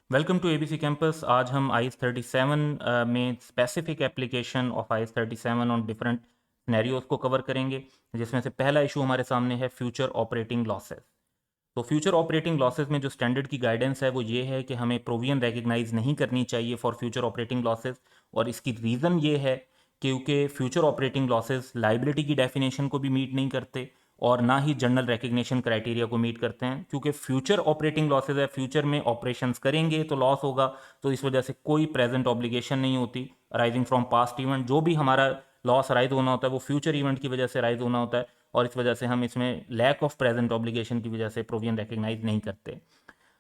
Welcome to ABC campus. आज हम IAS 37 में specific application of IAS 37 on different scenarios को कवर करेंगे, जिसमें से पहला इशू हमारे सामने है फ्यूचर ऑपरेटिंग लॉसेस। तो फ्यूचर ऑपरेटिंग लॉसेस में जो स्टैंडर्ड की गाइडेंस है वो ये है कि हमें प्रोविजन रिकग्नाइज नहीं करनी चाहिए फॉर फ्यूचर ऑपरेटिंग लॉसेस। और इसकी रीज़न ये है क्योंकि फ्यूचर ऑपरेटिंग लॉसेस लाइबिलिटी की डेफिनेशन को भी मीट नहीं करते और ना ही जनरल रिकग्निशन क्राइटेरिया को मीट करते हैं, क्योंकि फ्यूचर ऑपरेटिंग लॉसेज है, फ्यूचर में ऑपरेशंस करेंगे तो लॉस होगा, तो इस वजह से कोई प्रेजेंट ऑब्लिगेशन नहीं होती अराइजिंग फ्रॉम पास्ट इवेंट। जो भी हमारा लॉस अराइज होना होता है वो फ्यूचर इवेंट की वजह से अराइज होना होता है, और इस वजह से हम इसमें लैक ऑफ प्रेजेंट ऑब्लिगेशन की वजह से प्रोविजन रिकग्नाइज नहीं करते।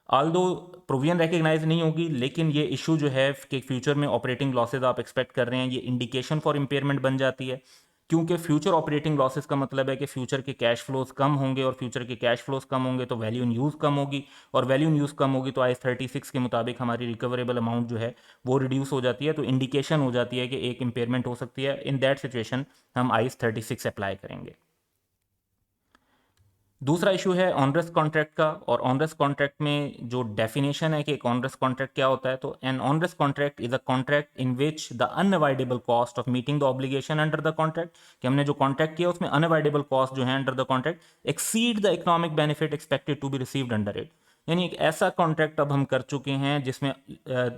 आल्दो प्रोविजन रिकग्नाइज नहीं होगी, लेकिन ये इशू जो है कि फ्यूचर में ऑपरेटिंग लॉसेज आप एक्सपेक्ट कर रहे हैं, ये इंडिकेशन फॉर इम्पेयरमेंट बन जाती है, क्योंकि फ्यूचर ऑपरेटिंग लॉसेज का मतलब है कि फ्यूचर के कैश फ्लोज कम होंगे, और फ्यूचर के कैश फ्लोज कम होंगे तो वैल्यू इन यूज़ कम होगी, और वैल्यू इन यूज़ कम होगी तो आईएस 36 के मुताबिक हमारी रिकवरेबल अमाउंट जो है वो रिड्यूस हो जाती है, तो इंडिकेशन हो जाती है कि एक इम्पेयरमेंट हो सकती है। इन दैट सिचुएशन हम आईएस 36 अप्लाई करेंगे। दूसरा इशू है ऑनरेस कॉन्ट्रैक्ट का, और ऑनरेस कॉन्ट्रैक्ट में जो डेफिनेशन है कि एक ऑनरेस कॉन्ट्रैक्ट क्या होता है, तो an onerous contract is a contract in which the unavoidable cost of meeting the obligation under the contract, कि हमने जो कॉन्ट्रैक्ट किया उसमें अनअवॉइडेबल कॉस्ट जो है under the contract exceed the economic benefit expected to be received under it. यानी एक ऐसा कॉन्ट्रैक्ट अब हम कर चुके हैं जिसमें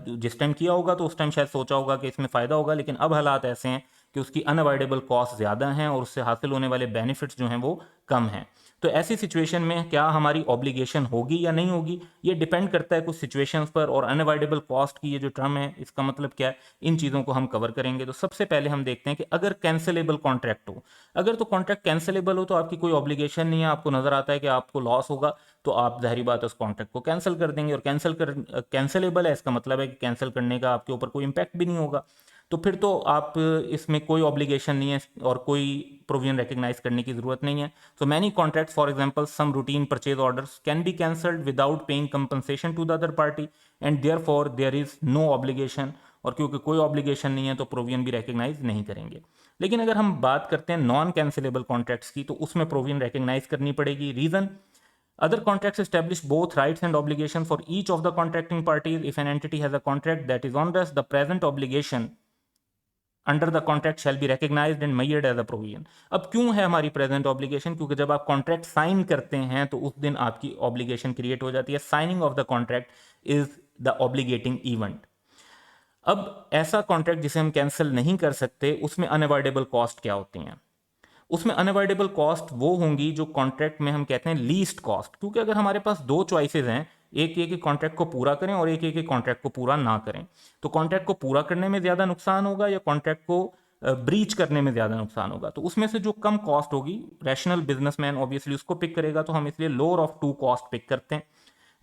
जिस टाइम किया होगा तो उस टाइम शायद सोचा होगा कि इसमें फ़ायदा होगा, लेकिन अब हालात ऐसे हैं कि उसकी अनअवॉइडेबल कॉस्ट ज़्यादा हैं और उससे हासिल होने वाले बेनिफिट्स जो हैं वो कम हैं। तो ऐसी सिचुएशन में क्या हमारी ऑब्लिगेशन होगी या नहीं होगी, ये डिपेंड करता है कुछ सिचुएशंस पर। और अनअवॉइडेबल कॉस्ट की ये जो टर्म है इसका मतलब क्या है, इन चीज़ों को हम कवर करेंगे। तो सबसे पहले हम देखते हैं कि अगर कैंसिलेबल कॉन्ट्रैक्ट हो, अगर तो कॉन्ट्रैक्ट कैंसिलेबल हो तो आपकी कोई ऑब्लिगेशन नहीं है, आपको नजर आता है कि आपको लॉस होगा, तो आप जाहिर बात है उस कॉन्ट्रैक्ट को कैंसिल कर देंगे। और कैंसिलेबल है, इसका मतलब है कि कैंसिल करने का आपके ऊपर कोई इंपैक्ट भी नहीं होगा, तो फिर तो आप इसमें कोई ऑब्लिगेशन नहीं है और कोई प्रोविजन रिकग्नाइज करने की जरूरत नहीं है। So many contracts, for example, some routine purchase orders can be cancelled without paying compensation to the other party, and therefore there is no obligation। और क्योंकि कोई ऑब्लिगेशन नहीं है तो प्रोविजन भी रिकग्नाइज नहीं करेंगे। लेकिन अगर हम बात करते हैं नॉन कैंसिलेबल कॉन्ट्रैक्ट्स की, तो उसमें प्रोविजन रिकग्नाइज करनी पड़ेगी। Reason, other contracts establish both rights and obligations for each of the contracting parties. If an entity has a contract that is onerous, the present obligation under the contract shall be recognised and measured as a provision. अब क्यों है हमारी present obligation, क्योंकि जब आप contract sign करते हैं तो उस दिन आपकी ऑब्लिगेशन क्रिएट हो जाती है। Signing of the contract is the obligating event. अब ऐसा कॉन्ट्रैक्ट जिसे हम कैंसिल नहीं कर सकते, उसमें अनअवॉइडेबल कॉस्ट क्या होती हैं? उसमें अनअवॉइडेबल कॉस्ट वो होंगी जो कॉन्ट्रैक्ट में हम कहते हैं लीस्ट कॉस्ट, क्योंकि अगर हमारे पास दो चॉइसेस हैं, एक ये कि कॉन्ट्रैक्ट को पूरा करें और एक ये कि कॉन्ट्रैक्ट को पूरा ना करें, तो कॉन्ट्रैक्ट को पूरा करने में ज़्यादा नुकसान होगा या कॉन्ट्रैक्ट को ब्रीच करने में ज़्यादा नुकसान होगा। तो उसमें से जो कम कॉस्ट होगी, रैशनल बिजनेसमैन ऑब्वियसली उसको पिक करेगा, तो हम इसलिए lower of two cost pick करते हैं,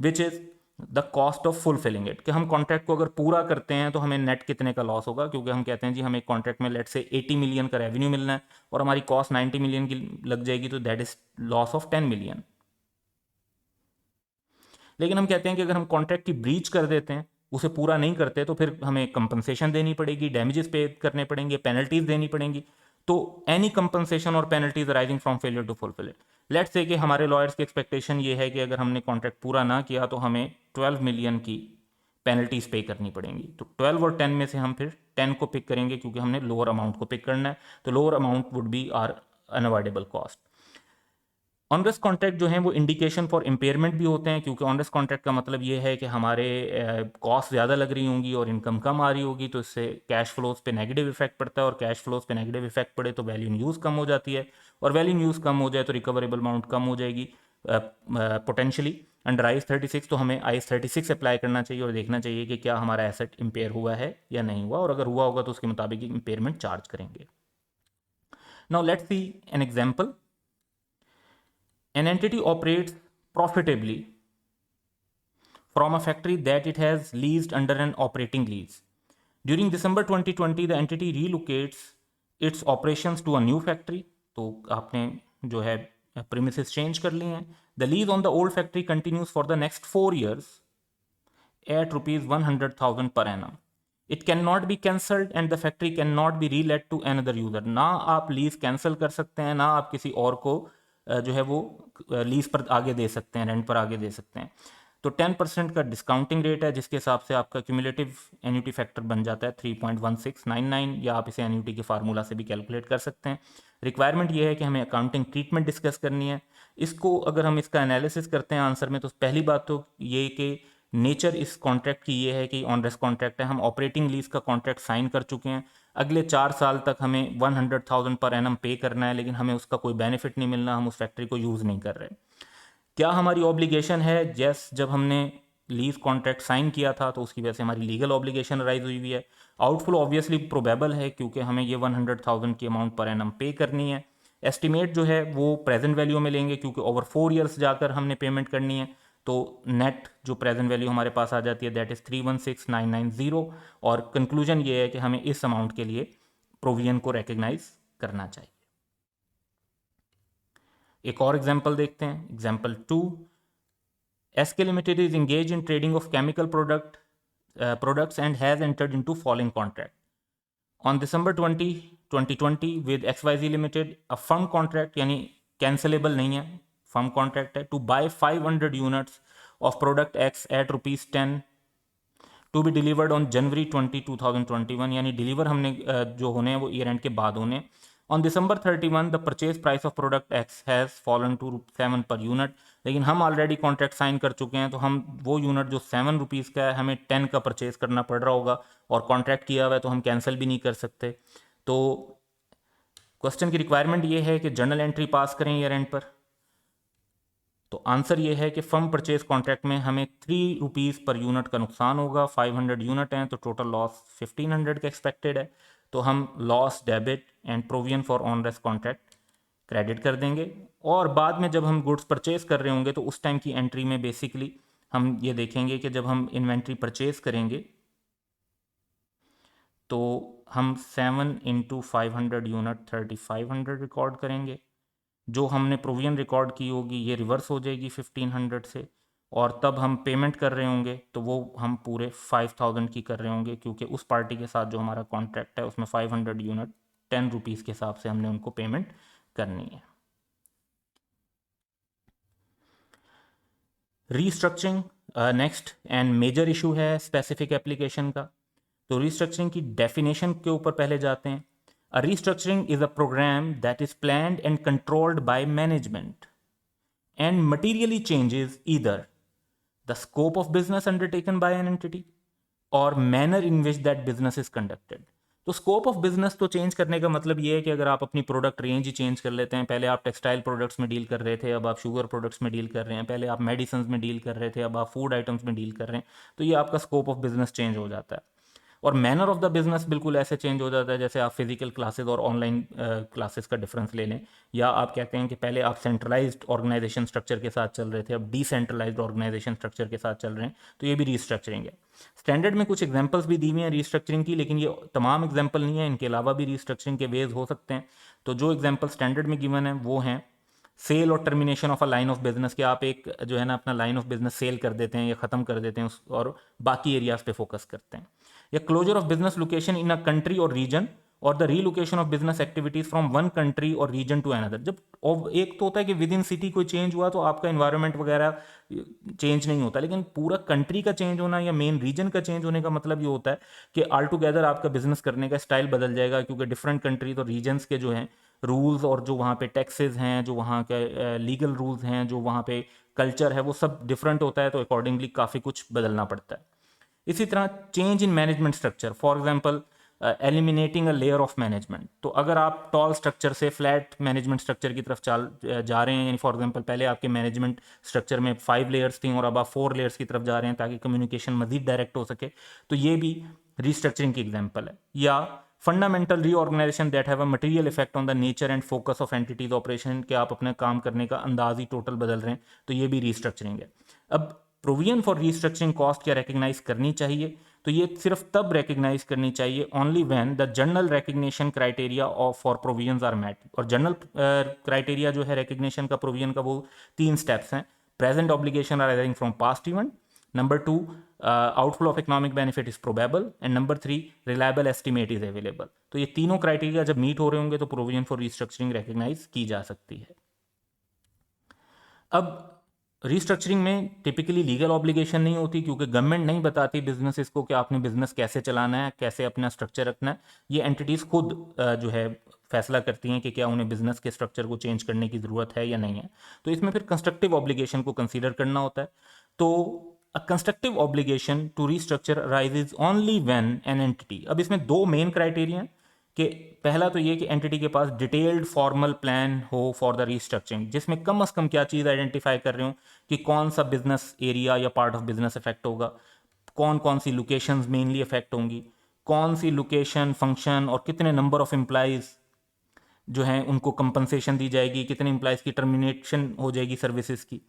which is the cost of fulfilling it. कि हम कॉन्ट्रैक्ट को अगर पूरा करते हैं तो हमें नेट कितने का लॉस होगा, क्योंकि हम कहते हैं जी हमें कॉन्ट्रैक्ट में लेट से 80 मिलियन का रेवेन्यू मिलना है और हमारी कॉस्ट 90 मिलियन की लग जाएगी, तो that is loss of 10 million. लेकिन हम कहते हैं कि अगर हम कॉन्ट्रैक्ट की ब्रीच कर देते हैं, उसे पूरा नहीं करते, तो फिर हमें कंपनसेशन देनी पड़ेगी, डैमेजेस पे करने पड़ेंगे, पेनल्टीज देनी पड़ेंगी। तो एनी कंपनसेशन और penalties arising from failure to fulfil it. Let's say कि हमारे लॉयर्स की एक्सपेक्टेशन ये है कि अगर हमने कॉन्ट्रैक्ट पूरा ना किया तो हमें 12 मिलियन की पेनल्टीज पे करनी पड़ेंगी। तो 12 और 10 में से हम फिर 10 को पिक करेंगे, क्योंकि हमने लोअर अमाउंट को पिक करना है, तो lower amount would be our unavoidable cost. Onerous contract जो हैं वो इंडिकेशन फॉर इम्पेयरमेंट भी होते हैं, क्योंकि ऑनरेस कॉन्ट्रैक्ट का मतलब ये है कि हमारे कॉस्ट ज़्यादा लग रही होंगी और इनकम कम आ रही होगी, तो इससे कैश फ्लोज पे नेगेटिव इफेक्ट पड़ता है, और कैश फ्लोज पे नेगेटिव इफेक्ट पड़े तो वैल्यू इन यूज़ कम हो जाती है, और वैल्यू इन यूज़ कम हो जाए तो रिकवरेबल अमाउंट कम हो जाएगी पोटेंशली। अंडर आईएस 36 तो हमें आईएस 36 अप्लाई करना चाहिए और देखना चाहिए कि क्या हमारा एसेट इम्पेयर हुआ है या नहीं हुआ, और अगर हुआ होगा तो उसके मुताबिक इम्पेयरमेंट चार्ज करेंगे। Now let's see an example. An entity operates profitably from a factory that it has leased under an operating lease. During December 2020, the entity relocates its operations to a new factory. तो आपने जो है premises change कर ली हैं. The lease on the old factory continues for the next 4 years at rupees 100,000 per annum. It cannot be cancelled and the factory cannot be relet to another user. ना आप lease cancel कर सकते हैं, ना आप किसी और को जो है वो लीज पर आगे दे सकते हैं, रेंट पर आगे दे सकते हैं। तो 10% का डिस्काउंटिंग रेट है, जिसके हिसाब से आपका क्यूमुलेटिव एन्युटी फैक्टर बन जाता है 3.1699, या आप इसे एन्युटी के फार्मूला से भी कैलकुलेट कर सकते हैं। रिक्वायरमेंट ये है कि हमें अकाउंटिंग ट्रीटमेंट डिस्कस करनी है। इसको अगर हम इसका एनालिसिस करते हैं आंसर में, तो पहली बात तो ये कि नेचर इस कॉन्ट्रैक्ट की ये है कि ऑन रेस्ट कॉन्ट्रैक्ट है, हम ऑपरेटिंग लीज का कॉन्ट्रैक्ट साइन कर चुके हैं, अगले 4 साल तक हमें 100,000 पर एनम पे करना है, लेकिन हमें उसका कोई बेनिफिट नहीं मिलना, हम उस फैक्ट्री को यूज़ नहीं कर रहे। क्या हमारी ऑब्लिगेशन है? यस, जब हमने लीज कॉन्ट्रैक्ट साइन किया था तो उसकी वजह से हमारी लीगल ऑब्लिगेशन राइज हुई है। आउटफ्लो ऑब्वियसली प्रोबेबल है, क्योंकि हमें ये 100,000 की अमाउंट पर एनम पे करनी है। एस्टिमेट जो है वो प्रेजेंट वैल्यू में लेंगे, क्योंकि ओवर 4 ईयर्स जाकर हमने पेमेंट करनी है, तो नेट जो प्रेजेंट वैल्यू हमारे पास आ जाती है दैट इज़ 316,990। और कंक्लूजन ये है कि हमें इस अमाउंट के लिए प्रोविजन को रिकग्नाइज करना चाहिए। एक और एग्जाम्पल देखते हैं, example 2। SK Limited is engaged in trading of chemical products and has entered into following contract. On December 20, 2020 with XYZ Limited, a firm contract यानी cancelable नहीं है, firm contract है, to buy 500 units of product X at ₹10 to be delivered on January 20, 2021, यानी deliver हमने जो होने हैं वो ईयर एंड के बाद होने। On December 31 the purchase price of product X has fallen to 7 per unit, लेकिन हम ऑलरेडी कॉन्ट्रैक्ट साइन कर चुके हैं, तो हम वो यूनिट जो 7 रुपीज़ का है हमें 10 का परचेज करना पड़ रहा होगा, और कॉन्ट्रैक्ट किया हुआ है तो हम कैंसिल भी नहीं कर सकते। तो क्वेश्चन की रिक्वायरमेंट ये है कि जर्नल एंट्री पास करें ईयर एंड पर। तो आंसर ये है कि फर्म परचेज कॉन्ट्रैक्ट में हमें 3 रुपीज़ पर यूनिट का नुकसान होगा, 500 यूनिट हैं तो टोटल लॉस 1500 का एक्सपेक्टेड है, तो हम loss debit and provision for on rest contract credit कर देंगे। और बाद में जब हम गुड्स परचेज कर रहे होंगे तो उस टाइम की एंट्री में बेसिकली हम ये देखेंगे कि जब हम इन्वेंट्री परचेज करेंगे तो हम 7 इंटू 500 यूनिट 3500 रिकॉर्ड करेंगे। जो हमने प्रोविजन रिकॉर्ड की होगी ये रिवर्स हो जाएगी 1500 से, और तब हम पेमेंट कर रहे होंगे तो वो हम पूरे 5000 की कर रहे होंगे, क्योंकि उस पार्टी के साथ जो हमारा कॉन्ट्रैक्ट है उसमें 500 यूनिट 10 रुपीज़ के हिसाब से हमने उनको पेमेंट करनी है। Restructuring next and major issue है स्पेसिफिक एप्लीकेशन का। तो रीस्ट्रक्चरिंग की डेफिनेशन के ऊपर पहले जाते हैं। A restructuring is a program that is planned and controlled by management and materially changes either the scope of business undertaken by an entity or manner in which that business is conducted। तो scope of business तो change करने का मतलब ये है कि अगर आप अपनी प्रोडक्ट रेंज ही चेंज कर लेते हैं, पहले आप टेक्सटाइल प्रोडक्ट्स में डील कर रहे थे, अब आप शुगर प्रोडक्ट्स में डील कर रहे हैं, पहले आप मेडिसिन में डील कर रहे थे, अब आप फूड आइटम्स में डील कर रहे हैं, तो ये आपका स्कोप ऑफ बिजनेस चेंज हो जाता है। और मैनर ऑफ द बिजनेस बिल्कुल ऐसे चेंज हो जाता है जैसे आप फिजिकल क्लासेस और ऑनलाइन क्लासेस का डिफरेंस ले लें, या आप कहते हैं कि पहले आप सेंट्रलाइज्ड ऑर्गेनाइजेशन स्ट्रक्चर के साथ चल रहे थे, अब डिसेंट्रलाइज्ड ऑर्गेनाइजेशन स्ट्रक्चर के साथ चल रहे हैं, तो ये भी रीस्ट्रक्चरिंग है। स्टैंडर्ड में कुछ एग्जांपल्स भी दी हुई हैं रीस्ट्रक्चरिंग की, लेकिन ये तमाम एग्जांपल नहीं है, इनके अलावा भी रीस्ट्रक्चरिंग के वेज हो सकते हैं। तो जो एग्जांपल स्टैंडर्ड में गिवन है वो हैं सेल और termination of a line of business, कि आप एक जो है ना अपना लाइन ऑफ बिजनेस सेल कर देते हैं या ख़त्म कर देते हैं और बाकी एरियाज पे फोकस करते हैं। या closure of business location in a country और रीजन और the relocation of business activities from one country और रीजन टू अनदर। जब एक तो होता है कि विद इन सिटी कोई चेंज हुआ तो आपका इन्वायरमेंट वगैरह चेंज नहीं होता, लेकिन पूरा कंट्री का चेंज होना या मेन रीजन का चेंज होने का मतलब ये होता है कि ऑल टुगेदर आपका बिजनेस करने का स्टाइल बदल जाएगा, क्योंकि डिफरेंट कंट्रीज और रीजन्स के जो हैं रूल्स और जो वहाँ पे टैक्सेस हैं, जो वहाँ के लीगल रूल्स हैं, जो वहाँ पे कल्चर है, वो सब डिफरेंट होता है, तो अकॉर्डिंगली काफ़ी कुछ बदलना पड़ता है। इसी तरह change in management structure, for example eliminating a layer of management. तो अगर आप टॉल स्ट्रक्चर से फ्लैट मैनेजमेंट स्ट्रक्चर की तरफ जा रहे हैं, यानी फॉर एग्जांपल पहले आपके मैनेजमेंट स्ट्रक्चर में 5 लेयर्स थी और अब आप 4 लेयर्स की तरफ जा रहे हैं ताकि कम्युनिकेशन मजीद डायरेक्ट हो सके, तो ये भी रीस्ट्रक्चरिंग की एग्जाम्पल है। या fundamental reorganisation that have a material effect on the nature and focus of entity's operation, के आप अपने काम करने का अंदाज ही टोटल बदल रहे हैं, तो ये भी रीस्ट्रक्चरिंग है। अब प्रोविजन फॉर रीस्ट्रक्चरिंग कॉस्ट क्या रिकग्नाइज करनी चाहिए? तो ये सिर्फ तब रिकग्नाइज करनी चाहिए only when the general recognition criteria of for provisions are met. और जनरल क्राइटेरिया जो है रिकग्निशन का प्रोविजन का वो 3 स्टेप्स हैं। Present obligation arising from past event, number 2 outflow of economic benefit is probable, and number 3 reliable estimate is available. तो ये तीनों क्राइटेरिया जब मीट हो रहे होंगे तो प्रोविजन फॉर रीस्ट्रक्चरिंग रिकग्नाइज की जा सकती है। अब रिस्ट्रक्चरिंग में टिपिकली लीगल ऑब्लिगेशन नहीं होती, क्योंकि गवर्नमेंट नहीं बताती बिजनेसेस को कि आपने बिजनेस कैसे चलाना है, कैसे अपना स्ट्रक्चर रखना है। ये एंटिटीज़ खुद जो है फैसला करती हैं कि क्या उन्हें बिजनेस के स्ट्रक्चर को चेंज करने की ज़रूरत है या नहीं है। तो इसमें फिर कंस्ट्रक्टिव ऑब्लिगेशन को कंसीडर करना होता है। तो a constructive obligation to restructure arises only when an entity, अब इसमें दो मेन क्राइटेरिया हैं कि पहला तो ये कि एंटिटी के पास डिटेल्ड फॉर्मल प्लान हो फॉर द रीस्ट्रक्चरिंग, जिसमें कम से कम क्या चीज़ आइडेंटिफाई कर रहे हो कि कौन सा बिजनेस एरिया या पार्ट ऑफ बिजनेस इफेक्ट होगा, कौन कौन सी लोकेशंस मेनली इफेक्ट होंगी, कौन सी लोकेशन फंक्शन और कितने नंबर ऑफ एम्प्लॉयज़ जो हैं उनको कंपनसेशन दी जाएगी, कितने एम्प्लॉयज़ की टर्मिनेशन हो जाएगी सर्विसेज की,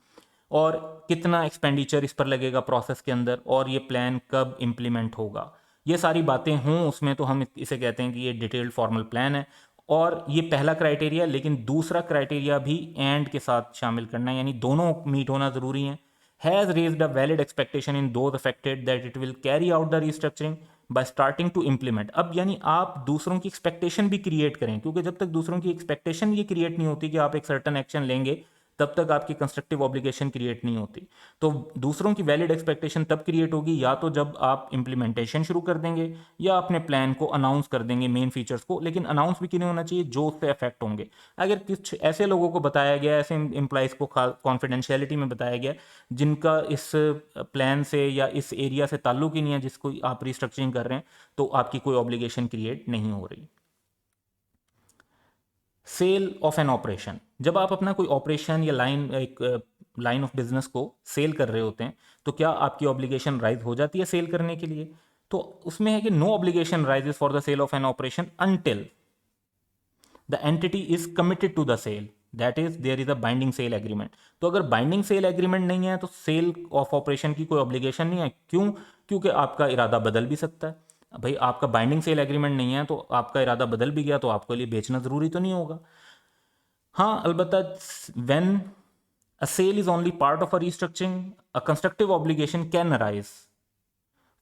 और कितना एक्सपेंडिचर इस पर लगेगा प्रोसेस के अंदर, और ये प्लान कब इम्प्लीमेंट होगा। ये सारी बातें हों उसमें तो हम इसे कहते हैं कि ये डिटेल्ड फॉर्मल प्लान है। और ये पहला क्राइटेरिया, लेकिन दूसरा क्राइटेरिया भी एंड के साथ शामिल करना है, यानी दोनों मीट होना ज़रूरी है। Has raised a valid expectation in those affected that it will carry out the restructuring by starting to implement. अब यानी आप दूसरों की एक्सपेक्टेशन भी क्रिएट करें, क्योंकि जब तक दूसरों की एक्सपेक्टेशन ये क्रिएट नहीं होती कि आप एक सर्टन एक्शन लेंगे, तब तक आपकी कंस्ट्रक्टिव ऑब्लिगेशन क्रिएट नहीं होती। तो दूसरों की वैलिड एक्सपेक्टेशन तब क्रिएट होगी या तो जब आप इंप्लीमेंटेशन शुरू कर देंगे या अपने प्लान को अनाउंस कर देंगे मेन फीचर्स को, लेकिन अनाउंस भी किन्हें होना चाहिए, जो उससे अफेक्ट होंगे। अगर कुछ ऐसे लोगों को बताया गया, ऐसे एम्प्लॉयज़ को कॉन्फिडेंशियलिटी में बताया गया जिनका इस प्लान से या इस एरिया से ताल्लुक ही नहीं है जिसको आप रिस्ट्रक्चरिंग कर रहे हैं, तो आपकी कोई ऑब्लिगेशन क्रिएट नहीं हो रही। सेल ऑफ एन ऑपरेशन, जब आप अपना कोई ऑपरेशन या लाइन ऑफ बिजनेस को सेल कर रहे होते हैं, तो क्या आपकी ऑब्लिगेशन राइज हो जाती है सेल करने के लिए? तो उसमें है कि no obligation arises for the sale of an operation until the entity is committed to the sale, that is there is a binding sale agreement. तो अगर बाइंडिंग सेल एग्रीमेंट नहीं है तो सेल ऑफ ऑपरेशन की कोई obligation नहीं है। क्यों? क्योंकि आपका इरादा बदल भी सकता है। भाई आपका बाइंडिंग सेल एग्रीमेंट नहीं है तो आपका इरादा बदल भी गया तो आपके लिए बेचना ज़रूरी तो नहीं होगा। हाँ अलबत्ता when a sale is only part of a restructuring, a constructive obligation can arise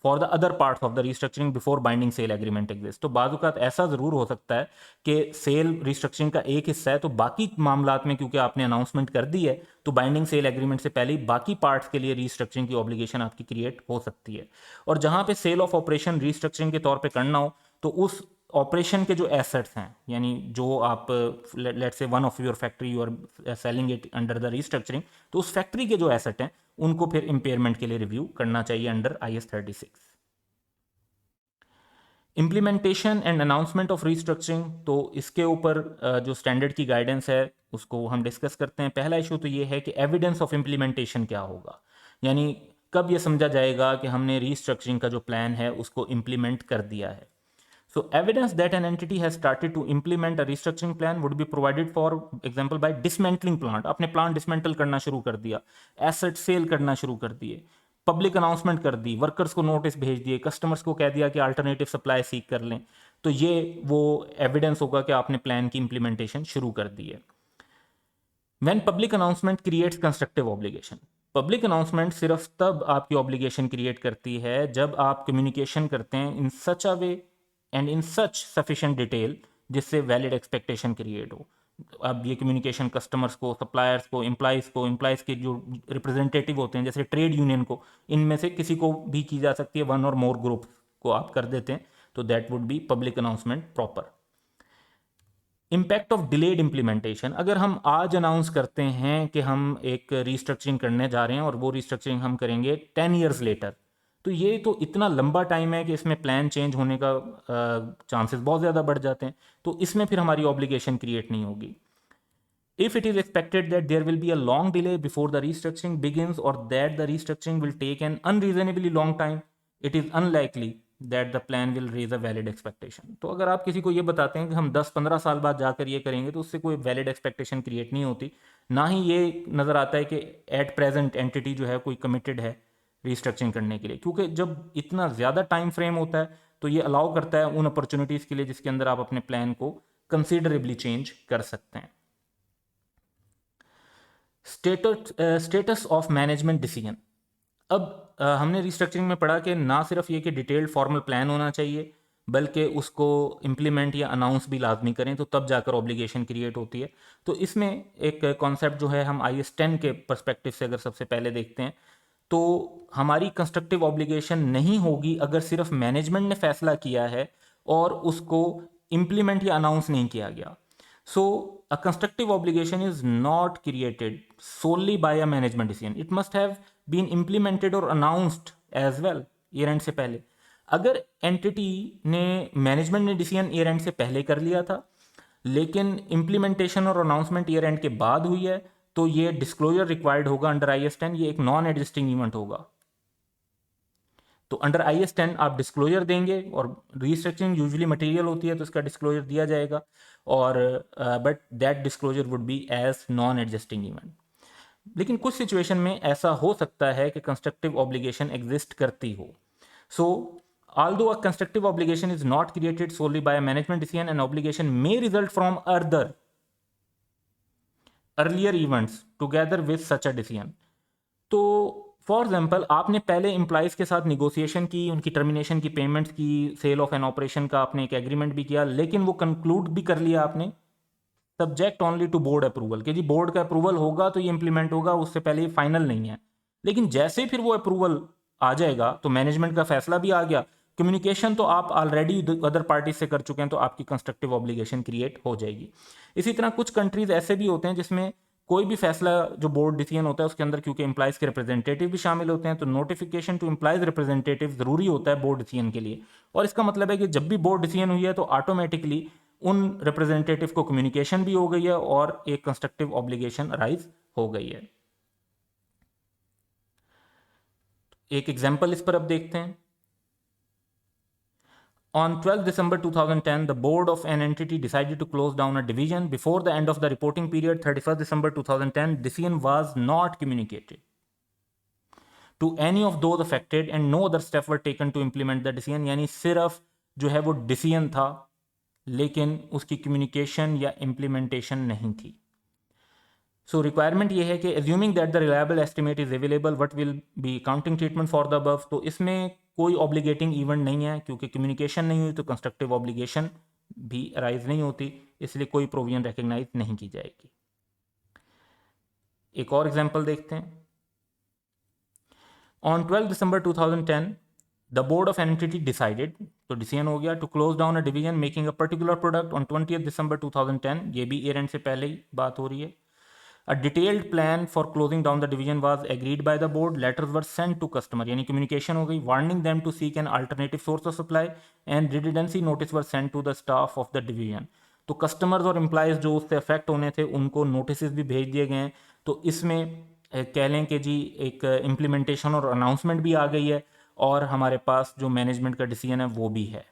for the other parts of the restructuring before binding sale agreement exist. तो बाज़ ऐसा ज़रूर हो सकता है कि सेल रिस्ट्रक्चरिंग का एक हिस्सा है, तो बाकी मामलात में क्योंकि आपने अनाउंसमेंट कर दी है तो बाइंडिंग सेल एग्रीमेंट से पहले ही बाकी पार्ट्स के लिए रिस्ट्रक्चरिंग की ऑब्लिगेशन आपकी क्रिएट हो सकती है। और जहाँ पे सेल ऑफ ऑपरेशन रिस्ट्रक्चरिंग के तौर पर करना हो तो उस ऑपरेशन के जो एसेट्स हैं, यानी जो आप let's say one of your factory you are selling it under the restructuring, तो उस फैक्ट्री के जो एसेट हैं उनको फिर इम्पेयरमेंट के लिए रिव्यू करना चाहिए under IS 36। Implementation and announcement of restructuring, तो इसके ऊपर जो स्टैंडर्ड की गाइडेंस है उसको हम डिस्कस करते हैं। पहला इशू तो ये है कि एविडेंस ऑफ इम्प्लीमेंटेशन क्या होगा, यानी कब ये समझा जाएगा कि हमने रीस्ट्रक्चरिंग का जो प्लान है उसको इम्प्लीमेंट कर दिया है। So evidence that an entity has started to implement a restructuring plan would be provided for example by dismantling plant, अपने plant dismantle करना शुरू कर दिया, asset sale करना शुरू कर दिए, पब्लिक अनाउंसमेंट कर दी, वर्कर्स को नोटिस भेज दिए, कस्टमर्स को कह दिया कि अल्टरनेटिव सप्लाई सीख कर लें, तो ये वो एविडेंस होगा कि आपने प्लान की इंप्लीमेंटेशन शुरू कर दी है। When public announcement creates constructive obligation, public announcement सिर्फ तब आपकी ऑब्लिगेशन क्रिएट करती है जब आप कम्युनिकेशन करते हैं in such a way and in such sufficient detail जिससे वैलिड एक्सपेक्टेशन क्रिएट हो। अब ये कम्युनिकेशन कस्टमर्स को, सप्लायर्स को, एम्प्लॉयज़ के जो रिप्रेजेंटेटिव होते हैं जैसे ट्रेड यूनियन को, इनमें से किसी को भी की जा सकती है, वन और मोर ग्रुप को आप कर देते हैं, तो that would be public announcement proper. Impact of delayed implementation, अगर हम आज अनाउंस करते हैं कि हम एक रीस्ट्रक्चरिंग करने जा रहे हैं और वो रीस्ट्रक्चरिंग हम करेंगे 10 ईयर्स लेटर, तो ये तो इतना लंबा टाइम है कि इसमें प्लान चेंज होने का चांसेस बहुत ज़्यादा बढ़ जाते हैं, तो इसमें फिर हमारी ऑब्लिगेशन क्रिएट नहीं होगी। If it is expected that there will be a long delay before the restructuring begins or that the restructuring will take an unreasonably long time, it is unlikely that the plan will raise a valid expectation। तो अगर आप किसी को ये बताते हैं कि हम 10-15 साल बाद जाकर ये करेंगे तो उससे कोई वैलिड एक्सपेक्टेशन क्रिएट नहीं होती। ना ही ये नज़र आता है कि एट प्रेजेंट एंटिटी जो है कोई कमिटेड है रिस्ट्रक्चरिंग करने के लिए, क्योंकि जब इतना ज़्यादा टाइम फ्रेम होता है तो ये अलाउ करता है उन अपॉर्चुनिटीज़ के लिए जिसके अंदर आप अपने प्लान को कंसिडरेबली चेंज कर सकते हैं। स्टेटस ऑफ मैनेजमेंट डिसीजन, अब हमने रिस्ट्रक्चरिंग में पढ़ा कि ना सिर्फ ये कि डिटेल्ड फॉर्मल प्लान होना चाहिए, बल्कि उसको इम्प्लीमेंट या अनाउंस भी लाजमी करें, तो तब जाकर ऑब्लिगेशन क्रिएट होती है। तो इसमें एक कॉन्सेप्ट जो है हम IAS 10 के पर्सपेक्टिव से अगर सबसे पहले देखते हैं, तो हमारी कंस्ट्रक्टिव ऑब्लिगेशन नहीं होगी अगर सिर्फ मैनेजमेंट ने फैसला किया है और उसको इम्प्लीमेंट या अनाउंस नहीं किया गया। So a constructive obligation is not created solely by a management decision. It must have been implemented or announced as well year end से पहले। अगर एंटिटी ने मैनेजमेंट ने डिसीजन ईयर एंड से पहले कर लिया था लेकिन इम्प्लीमेंटेशन और अनाउंसमेंट ईयर एंड के बाद हुई है, तो ये डिस्क्लोजर रिक्वायर्ड होगा अंडर IAS 10, ये एक नॉन एडजस्टिंग इवेंट होगा। तो अंडर IAS 10 आप डिस्क्लोजर देंगे, और रीस्ट्रक्चरिंग यूजुअली मटेरियल होती है तो इसका डिस्क्लोजर दिया जाएगा, और but that disclosure would be as non adjusting event. लेकिन कुछ सिचुएशन में ऐसा हो सकता है कि कंस्ट्रक्टिव ऑब्लिगेशन एग्जिस्ट करती हो। सो although a constructive obligation is not created solely by a management decision, an obligation may result from other earlier events together with such a decision. तो फॉर एग्जाम्पल आपने पहले एम्प्लॉयज़ के साथ negotiation की, उनकी termination की, पेमेंट्स की, cell of an operation का आपने एक एग्रीमेंट भी किया, लेकिन वो कंक्लूड भी कर लिया आपने subject only to board approval, कि जी बोर्ड का अप्रूवल होगा तो ये इंप्लीमेंट होगा, उससे पहले ये फाइनल नहीं है। लेकिन जैसे फिर वो अप्रूवल आ जाएगा तो मैनेजमेंट का फैसला भी आ गया, कम्युनिकेशन तो आप ऑलरेडी अदर पार्टी से कर चुके हैं, तो आपकी कंस्ट्रक्टिव ऑब्लिगेशन क्रिएट हो जाएगी। इसी तरह कुछ कंट्रीज ऐसे भी होते हैं जिसमें कोई भी फैसला जो बोर्ड डिसीजन होता है उसके अंदर क्योंकि एम्प्लॉयज़ के रिप्रेजेंटेटिव भी शामिल होते हैं, तो नोटिफिकेशन टू एम्प्लॉयज़ रिप्रेजेंटेटिव जरूरी होता है बोर्ड डिसीजन के लिए। और इसका मतलब है कि जब भी बोर्ड डिसीजन हुई है तो ऑटोमेटिकली उन रिप्रेजेंटेटिव को कम्युनिकेशन भी हो गई है और एक कंस्ट्रक्टिव ऑब्लिगेशन राइज हो गई है। एक एग्जाम्पल इस पर अब देखते हैं। On 12 December 2010, the board of an entity decided to close down a division. Before the end of the reporting period, 31st December 2010, decision was not communicated to any of those affected and no other steps were taken to implement the decision. यानी सिर्फ जो है वो decision था लेकिन उसकी communication या implementation नहीं थी। सो रिक्वायरमेंट ये है कि assuming that the reliable estimate is available, what will B accounting treatment for the above. तो इसमें कोई ऑब्लिगेटिंग इवेंट नहीं है, क्योंकि कम्युनिकेशन नहीं हुई तो कंस्ट्रक्टिव ऑब्लिगेशन भी अराइज नहीं होती, इसलिए कोई प्रोविजन रिकग्नाइज नहीं की जाएगी। एक और एग्जांपल देखते हैं। On 12 December 2010 the board of entity decided, तो डिसीजन हो गया, to close down a division making a particular product on 20 December 2010। ये भी ईयर एंड से पहले ही बात हो रही है। A detailed plan for closing down the division was agreed by the board. Letters were sent to customer, यानी communication हो गई, warning them to seek an alternative source of supply, and redundancy notice were sent to the staff of the division. तो customers और employees जो उससे affect होने थे उनको notices भी भेज दिए गए हैं। तो इसमें कह लें कि जी एक implementation और announcement भी आ गई है, और हमारे पास जो management का decision है वो भी है।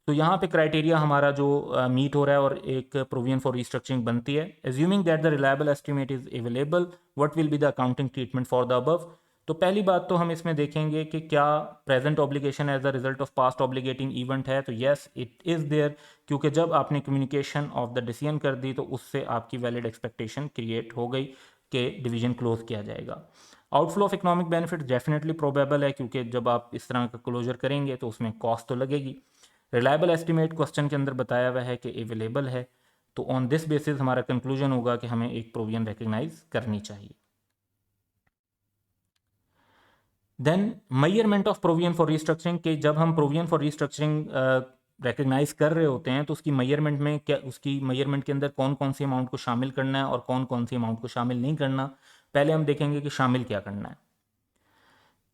तो यहाँ पे क्राइटेरिया हमारा जो मीट हो रहा है और एक प्रोविजन फॉर रिस्ट्रक्चरिंग बनती है। Assuming that the reliable estimate is available, what will be the accounting treatment for the above. तो पहली बात तो हम इसमें देखेंगे कि क्या present obligation as the result of past obligating event है, तो येस इट इज़ देयर, क्योंकि जब आपने कम्युनिकेशन ऑफ द डिसीजन कर दी तो उससे आपकी वैलिड एक्सपेक्टेशन क्रिएट हो गई कि डिवीजन क्लोज किया जाएगा। Outflow of economic benefit definitely probable है, क्योंकि जब आप इस तरह का क्लोजर करेंगे तो उसमें कॉस्ट तो लगेगी। रिलायबल एस्टिमेट क्वेश्चन के अंदर बताया हुआ है कि अवेलेबल है, तो ऑन दिस बेसिस हमारा कंक्लूजन होगा कि हमें एक प्रोविजन रिकग्नाइज करनी चाहिए। Then measurement of provision for restructuring, के जब हम प्रोविजन फॉर रिस्ट्रक्चरिंग रिकग्नाइज कर रहे होते हैं तो उसकी मेजरमेंट में क्या, उसकी मेजरमेंट के अंदर कौन कौन सी अमाउंट को शामिल करना है और कौन कौन सी अमाउंट को शामिल नहीं करना। पहले हम देखेंगे कि शामिल क्या करना है।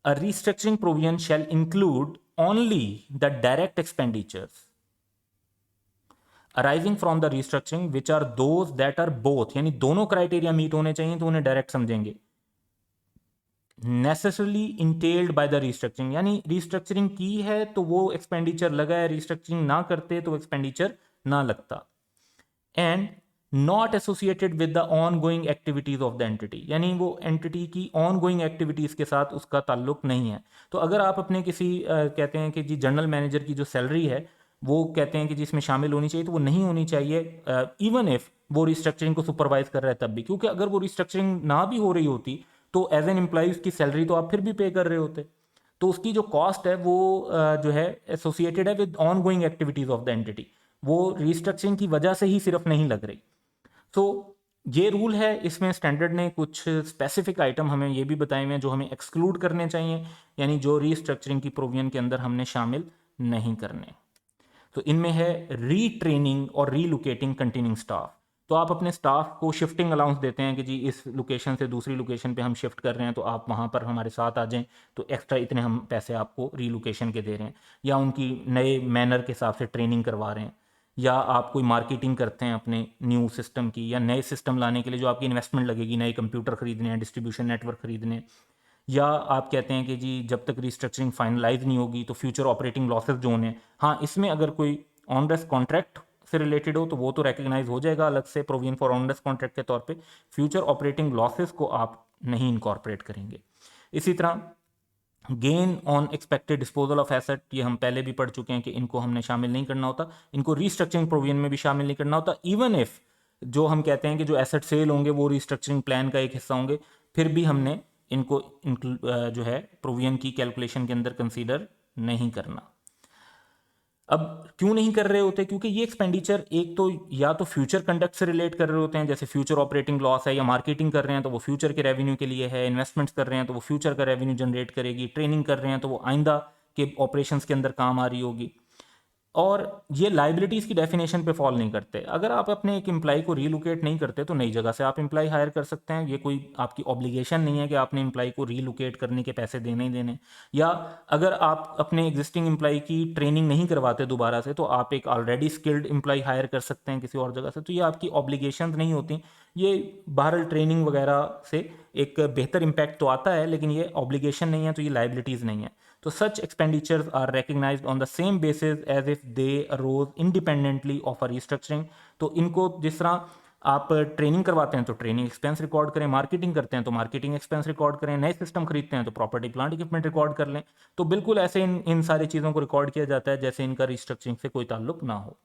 A restructuring provision shall include only the direct expenditures arising from the restructuring which are those that are both, यानी दोनों क्राइटेरिया मीट होने चाहिए तो उन्हें डायरेक्ट समझेंगे। नेसेसरली इंटेल्ड बाय द रिस्ट्रक्चरिंग, यानी रिस्ट्रक्चरिंग की है तो वो एक्सपेंडिचर लगा है, रिस्ट्रक्चरिंग ना करते तो एक्सपेंडिचर ना लगता। And not associated with the on going activities of the entity, यानी वो एंटिटी की ऑन गोइंग एक्टिविटीज के साथ उसका ताल्लुक नहीं है। तो अगर आप अपने किसी कहते हैं कि जी जनरल मैनेजर की जो सैलरी है वो कहते हैं कि जी इसमें शामिल होनी चाहिए, तो वो नहीं होनी चाहिए, इवन इफ वो रिस्ट्रक्चरिंग को सुपरवाइज कर रहा है तब भी, क्योंकि अगर वो रिस्ट्रक्चरिंग ना भी हो रही होती तो एज एन एम्प्लॉय उसकी सैलरी तो आप फिर भी पे कर रहे होते। तो उसकी जो कॉस्ट है वो जो है एसोसिएटेड है with on going activities of the entity, वो रीस्ट्रक्चरिंग की वजह से ही सिर्फ नहीं लग रही। तो ये रूल है, इसमें स्टैंडर्ड ने कुछ स्पेसिफिक आइटम हमें ये भी बताए हुए हैं जो हमें एक्सक्लूड करने चाहिए, यानी जो रीस्ट्रक्चरिंग की प्रोविजन के अंदर हमने शामिल नहीं करने। तो इनमें है रीट्रेनिंग और रीलोकेटिंग कंटिन्यूइंग स्टाफ। तो आप अपने स्टाफ को शिफ्टिंग अलाउंस देते हैं कि जी इस लोकेशन से दूसरी लोकेशन पे हम शिफ्ट कर रहे हैं, तो आप वहाँ पर हमारे साथ आ जाएं, तो एक्स्ट्रा इतने हम पैसे आपको रीलोकेशन के दे रहे हैं, या उनकी नए मैनर के हिसाब से ट्रेनिंग करवा रहे हैं, या आप कोई मार्केटिंग करते हैं अपने न्यू सिस्टम की, या नए सिस्टम लाने के लिए जो आपकी इन्वेस्टमेंट लगेगी, नए कंप्यूटर खरीदने हैं, डिस्ट्रीब्यूशन नेटवर्क खरीदने, या आप कहते हैं कि जी जब तक रिस्ट्रक्चरिंग फाइनलाइज नहीं होगी तो फ्यूचर ऑपरेटिंग लॉसेस जो होने, हाँ इसमें अगर कोई ऑनरेस्ट कॉन्ट्रैक्ट से रिलेटेड हो तो वो तो रिकग्नाइज हो जाएगा अलग से प्रोविजन फॉर ऑनरेस्ट कॉन्ट्रैक्ट के तौर पे, फ्यूचर ऑपरेटिंग लॉसेस को आप नहीं इनकॉर्पोरेट करेंगे। इसी तरह gain on expected disposal of asset, ये हम पहले भी पढ़ चुके हैं कि इनको हमने शामिल नहीं करना होता, इनको रिस्ट्रक्चरिंग प्रोविजन में भी शामिल नहीं करना होता, इवन इफ जो हम कहते हैं कि जो एसेट सेल होंगे वो रिस्ट्रक्चरिंग प्लान का एक हिस्सा होंगे, फिर भी हमने इनको जो है प्रोविजन की कैलकुलेशन के अंदर कंसीडर नहीं करना। अब क्यों नहीं कर रहे होते, क्योंकि ये एक्सपेंडिचर एक तो या तो फ्यूचर कंडक्ट से रिलेट कर रहे होते हैं, जैसे फ्यूचर ऑपरेटिंग लॉस है, या मार्केटिंग कर रहे हैं तो वो फ्यूचर के रेवेन्यू के लिए है, इन्वेस्टमेंट्स कर रहे हैं तो वो फ्यूचर का रेवेन्यू जनरेट करेगी, ट्रेनिंग कर रहे हैं तो वो आइंदा के ऑपरेशंस के अंदर काम आ रही होगी। और ये लाइबिलिटीज़ की डेफिनेशन पे फॉल नहीं करते। अगर आप अपने एक एम्प्लॉय को रीलोकेट नहीं करते तो नई जगह से आप एम्प्लॉय हायर कर सकते हैं, ये कोई आपकी ऑब्लिगेशन नहीं है कि आपने एम्प्लॉय को रीलोकेट करने के पैसे देने ही देने। या अगर आप अपने एग्जिस्टिंग एम्प्लॉय की ट्रेनिंग नहीं करवाते दोबारा से, तो आप एक ऑलरेडी स्किल्ड एम्प्लॉय हायर कर सकते हैं किसी और जगह से, तो ये आपकी ऑब्लिगेशन नहीं होती। ये बहरहाल ट्रेनिंग वगैरह से एक बेहतर इम्पैक्ट तो आता है, लेकिन ये ऑब्लिगेशन नहीं है, तो ये लाइबिलिटीज़ नहीं है। तो such expenditures are recognized on the same basis as if they arose independently of a restructuring। तो इनको जिस तरह आप ट्रेनिंग करवाते हैं तो ट्रेनिंग एक्सपेंस रिकॉर्ड करें, मार्केटिंग करते हैं तो मार्केटिंग एक्सपेंस रिकॉर्ड करें, नए सिस्टम खरीदते हैं तो प्रॉपर्टी प्लांट इक्विपमेंट रिकॉर्ड कर लें। तो बिल्कुल ऐसे इन सारी चीज़ों को रिकॉर्ड किया जाता है जैसे इनका रिस्ट्रक्चरिंग से कोई ताल्लुक ना हो।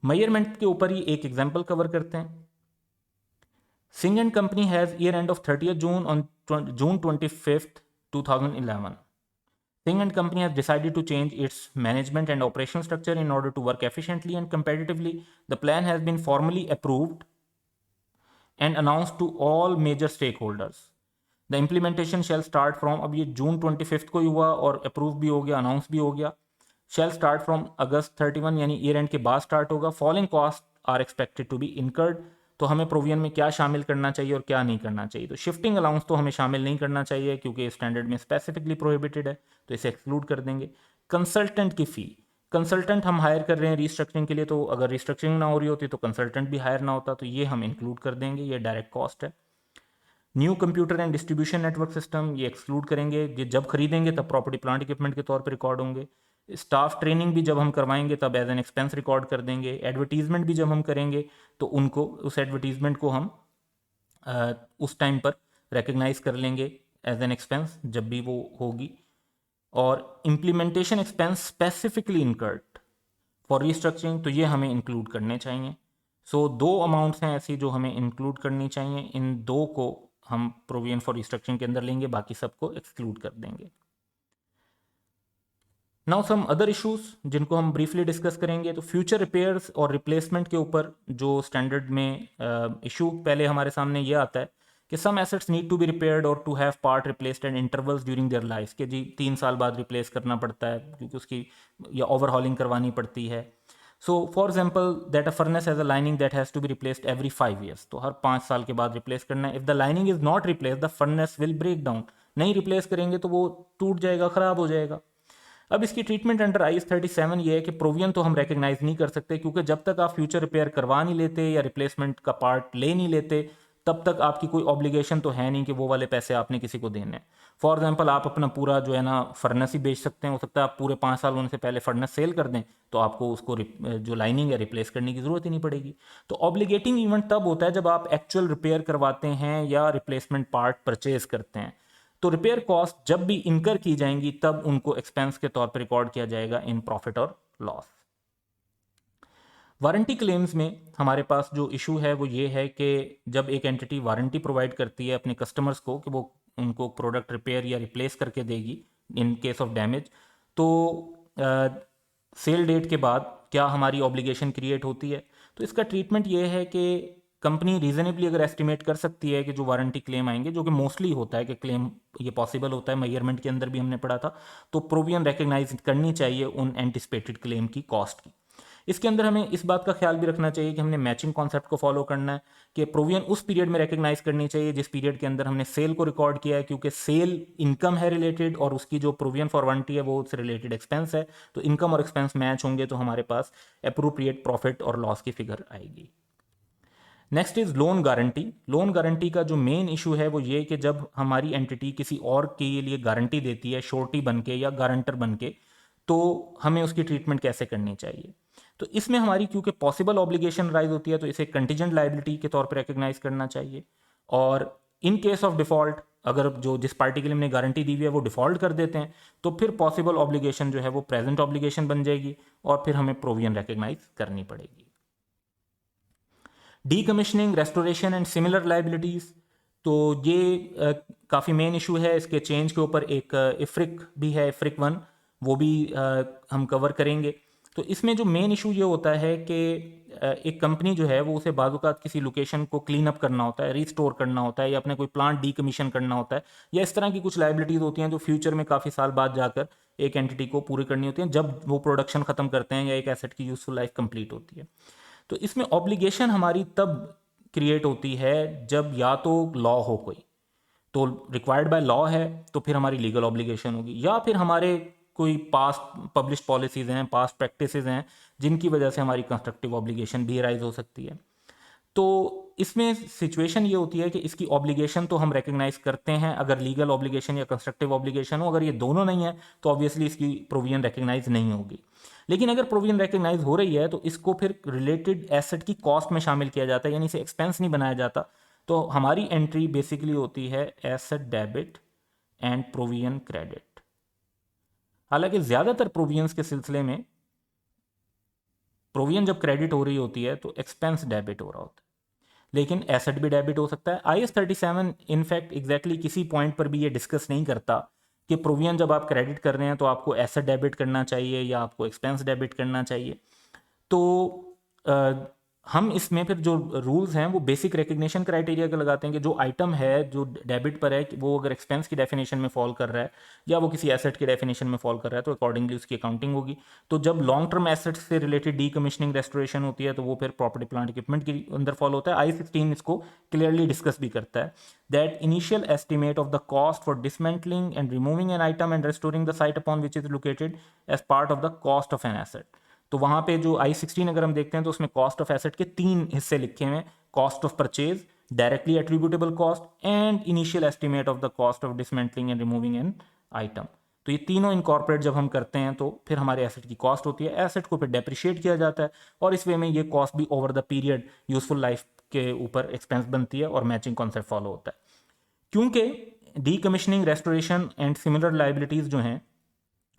मेजरमेंट के ऊपर ही एक एग्जाम्पल कवर करते हैं। Singh and Company has year end of 30th June on June 25th 2011. Singh and Company has decided to change its management and operational structure in order to work efficiently and competitively. The plan has been formally approved and announced to all major stakeholders. The implementation shall start from, अब ये जून 25 को ही हुआ और approve भी हो गया, announce भी हो गया, shall start from अगस्त 31 यानी ईयर एंड के बाद स्टार्ट होगा। Following cost are expected to be incurred. तो हमें प्रोविजन में क्या शामिल करना चाहिए और क्या नहीं करना चाहिए। तो शिफ्टिंग अलाउंस तो हमें शामिल नहीं करना चाहिए क्योंकि स्टैंडर्ड में स्पेसिफिकली प्रोहिबिटेड है, तो इसे एक्सक्लूड कर देंगे। कंसल्टेंट की फ़ी, कंसल्टेंट हम हायर कर रहे हैं रिस्ट्रक्चरिंग के लिए, तो अगर रिस्ट्रक्चरिंग ना हो रही होती तो कंसल्टेंट भी हायर ना होता, तो ये हम इंक्लूड कर देंगे, ये डायरेक्ट कॉस्ट है। New computer and distribution network system, ये एक्सक्लूड करेंगे, ये जब खरीदेंगे तब प्रॉपर्टी प्लांट इक्विपमेंट के तौर पर रिकॉर्ड होंगे। स्टाफ ट्रेनिंग भी जब हम करवाएंगे तब एज एन एक्सपेंस रिकॉर्ड कर देंगे। एडवर्टीजमेंट भी जब हम करेंगे तो उनको उस एडवर्टीजमेंट को हम उस टाइम पर रिकग्नाइज कर लेंगे एज एन एक्सपेंस जब भी वो होगी। और implementation expense specifically incurred for restructuring, तो ये हमें इंक्लूड करने चाहिए। सो दो अमाउंट्स हैं ऐसी जो हमें इंक्लूड करनी चाहिए, इन दो को हम प्रोविजन फॉर रिस्ट्रक्चरिंग के अंदर लेंगे, बाकी सबको एक्सक्लूड कर देंगे। नाउ सम अदर इश्यूज जिनको हम ब्रीफली डिस्कस करेंगे। तो फ्यूचर रिपेयर्स और रिप्लेसमेंट के ऊपर जो स्टैंडर्ड में इशू पहले हमारे सामने ये आता है कि some assets need to be repaired और to have part replaced and intervals during their life, कि जी 3 साल बाद रिप्लेस करना पड़ता है क्योंकि उसकी या ओवरहॉलिंग करवानी पड़ती है। So for example that a furnace has a lining that has to be replaced every 5 years, तो हर 5 साल के बाद रिप्लेस करना है। If the lining is not replace the furnace will break down, नहीं रिप्लेस करेंगे तो वो टूट जाएगा, ख़राब हो जाएगा। अब इसकी ट्रीटमेंट अंडर IS 37 ये है कि प्रोविजन तो हम रिकग्नाइज नहीं कर सकते क्योंकि जब तक आप फ्यूचर रिपेयर करवा नहीं लेते या रिप्लेसमेंट का पार्ट ले नहीं लेते तब तक आपकी कोई ऑब्लिगेशन तो है नहीं कि वो वाले पैसे आपने किसी को देने हैं। फॉर एग्जांपल आप अपना पूरा जो है ना फर्नेस ही बेच सकते हैं, हो सकता है आप पूरे 5 साल होने से पहले फर्नेस सेल कर दें तो आपको उसको जो लाइनिंग है रिप्लेस करने की ज़रूरत ही नहीं पड़ेगी। तो ऑब्लिगेटिंग इवेंट तब होता है जब आप एक्चुअल रिपेयर करवाते हैं या रिप्लेसमेंट पार्ट परचेज करते हैं। तो रिपेयर कॉस्ट जब भी इनकर की जाएंगी तब उनको एक्सपेंस के तौर पर रिकॉर्ड किया जाएगा इन प्रॉफिट और लॉस। वारंटी क्लेम्स में हमारे पास जो इशू है वो ये है कि जब एक एंटिटी वारंटी प्रोवाइड करती है अपने कस्टमर्स को कि वो उनको प्रोडक्ट रिपेयर या रिप्लेस करके देगी इन केस ऑफ डैमेज, तो सेल डेट के बाद क्या हमारी ऑब्लिगेशन क्रिएट होती है? तो इसका ट्रीटमेंट ये है कि कंपनी रीजनेबली अगर एस्टिमेट कर सकती है कि जो वारंटी क्लेम आएंगे, जो कि मोस्टली होता है कि क्लेम ये पॉसिबल होता है, मेजरमेंट के अंदर भी हमने पढ़ा था, तो प्रोविजन रिकग्नाइज करनी चाहिए उन एंटिसिपेटेड क्लेम की कॉस्ट की। इसके अंदर हमें इस बात का ख्याल भी रखना चाहिए कि हमने मैचिंग कॉन्सेप्ट को फॉलो करना है, कि प्रोविजन उस पीरियड में रिकग्नाइज करनी चाहिए जिस पीरियड के अंदर हमने सेल को रिकॉर्ड किया है, क्योंकि सेल इनकम है रिलेटेड और उसकी जो प्रोविजन फॉर वारंटी है वो उससे रिलेटेड एक्सपेंस है, तो इनकम और एक्सपेंस मैच होंगे तो हमारे पास अप्रोप्रिएट प्रॉफिट और लॉस की फिगर आएगी। Next is loan guarantee. Loan guarantee का जो मेन इशू है वो ये कि जब हमारी एंटिटी किसी और के लिए गारंटी देती है श्योरिटी बन के या गारंटर बन के, तो हमें उसकी ट्रीटमेंट कैसे करनी चाहिए? तो इसमें हमारी क्योंकि पॉसिबल ऑब्लिगेशन राइज होती है तो इसे कंटीजेंट लायबिलिटी के तौर पर रिकग्नाइज करना चाहिए, और इन केस ऑफ डिफॉल्ट अगर जो जिस पार्टी के लिए हमने गारंटी दी हुई है वो डिफॉल्ट कर देते हैं तो फिर पॉसिबल ऑब्लिगेशन जो है वो प्रेजेंट ऑब्लिगेशन बन जाएगी और फिर हमें प्रोविजन रिकग्नाइज करनी पड़ेगी। Decommissioning, restoration and similar liabilities, तो ये काफ़ी मेन इशू है। इसके चेंज के ऊपर एक इफ्रिक भी है, इफ्रिक 1, वो भी हम कवर करेंगे। तो इसमें जो मेन इशू ये होता है कि एक कंपनी जो है वो उसे बाज़-औक़ात किसी लोकेशन को क्लीन अप करना होता है, रिस्टोर करना होता है, या अपने कोई प्लांट डीकमीशन करना होता है, या इस तरह की कुछ लाइबिलिटीज़ होती हैं जो फ्यूचर में काफ़ी साल बाद जाकर एक एंटिटी को पूरी करनी होती हैं जब वो प्रोडक्शन ख़त्म करते हैं या एक एसेट की यूजफुल लाइफ कंप्लीट होती है। तो इसमें ऑब्लिगेशन हमारी तब क्रिएट होती है जब या तो लॉ हो कोई, तो रिक्वायर्ड बाय लॉ है तो फिर हमारी लीगल ऑब्लिगेशन होगी, या फिर हमारे कोई पास्ट पब्लिश पॉलिसीज़ हैं, पास्ट प्रैक्टिसेस हैं जिनकी वजह से हमारी कंस्ट्रक्टिव ऑब्लिगेशन भी राइज हो सकती है। तो इसमें सिचुएशन ये होती है कि इसकी ऑब्लिगेशन तो हम रिकग्नाइज करते हैं अगर लीगल ऑब्लिगेशन या कंस्ट्रक्टिव ऑब्लिगेशन हो, अगर ये दोनों नहीं है तो ऑब्वियसली इसकी प्रोविजन रिकग्नाइज नहीं होगी। लेकिन अगर प्रोविजन रिकग्नाइज हो रही है तो इसको फिर रिलेटेड एसेट की कॉस्ट में शामिल किया जाता है, यानी इसे एक्सपेंस नहीं बनाया जाता। तो हमारी एंट्री बेसिकली होती है asset debit and provision credit. हालांकि ज़्यादातर प्रोविजंस के सिलसिले में प्रोविजन जब क्रेडिट हो रही होती है तो एक्सपेंस डेबिट हो रहा होता है, लेकिन एसेट भी डेबिट हो सकता है। IS-37 इनफैक्ट एग्जैक्टली किसी पॉइंट पर भी ये डिस्कस नहीं करता कि प्रोविजन जब आप क्रेडिट कर रहे हैं तो आपको एसेट डेबिट करना चाहिए या आपको एक्सपेंस डेबिट करना चाहिए। तो हम इसमें फिर जो रूल्स हैं वो बेसिक रिकग्निशन क्राइटेरिया के लगाते हैं कि जो आइटम है जो डेबिट पर है कि वो अगर एक्सपेंस की डेफिनेशन में फॉल कर रहा है या वो किसी एसेट की डेफिनेशन में फॉल कर रहा है तो अकॉर्डिंगली उसकी अकाउंटिंग होगी। तो जब लॉन्ग टर्म एसेट्स से रिलेटेड डीकमिशनिंग रेस्टोरेशन होती है तो वो फिर प्रॉपर्टी प्लांट इक्विपमेंट के अंदर फॉल होता है। I-16 इसको क्लियरली डिस्कस भी करता है that initial estimate of the cost for dismantling and removing an item and restoring the site upon which is located as part of the cost of an asset. तो वहाँ पे जो I-16 अगर हम देखते हैं तो उसमें कॉस्ट ऑफ एसेट के 3 हिस्से लिखे हुए हैं, cost of purchase, directly attributable cost and initial estimate of the cost of dismantling and removing an item. तो ये तीनों इनकॉर्पोरेट जब हम करते हैं तो फिर हमारे एसेट की कॉस्ट होती है, एसेट को फिर डेप्रिशिएट किया जाता है और इस वे में ये कॉस्ट भी over the period useful life के ऊपर एक्सपेंस बनती है और मैचिंग कॉन्सेप्ट फॉलो होता है। क्योंकि decommissioning, restoration and similar liabilities जो हैं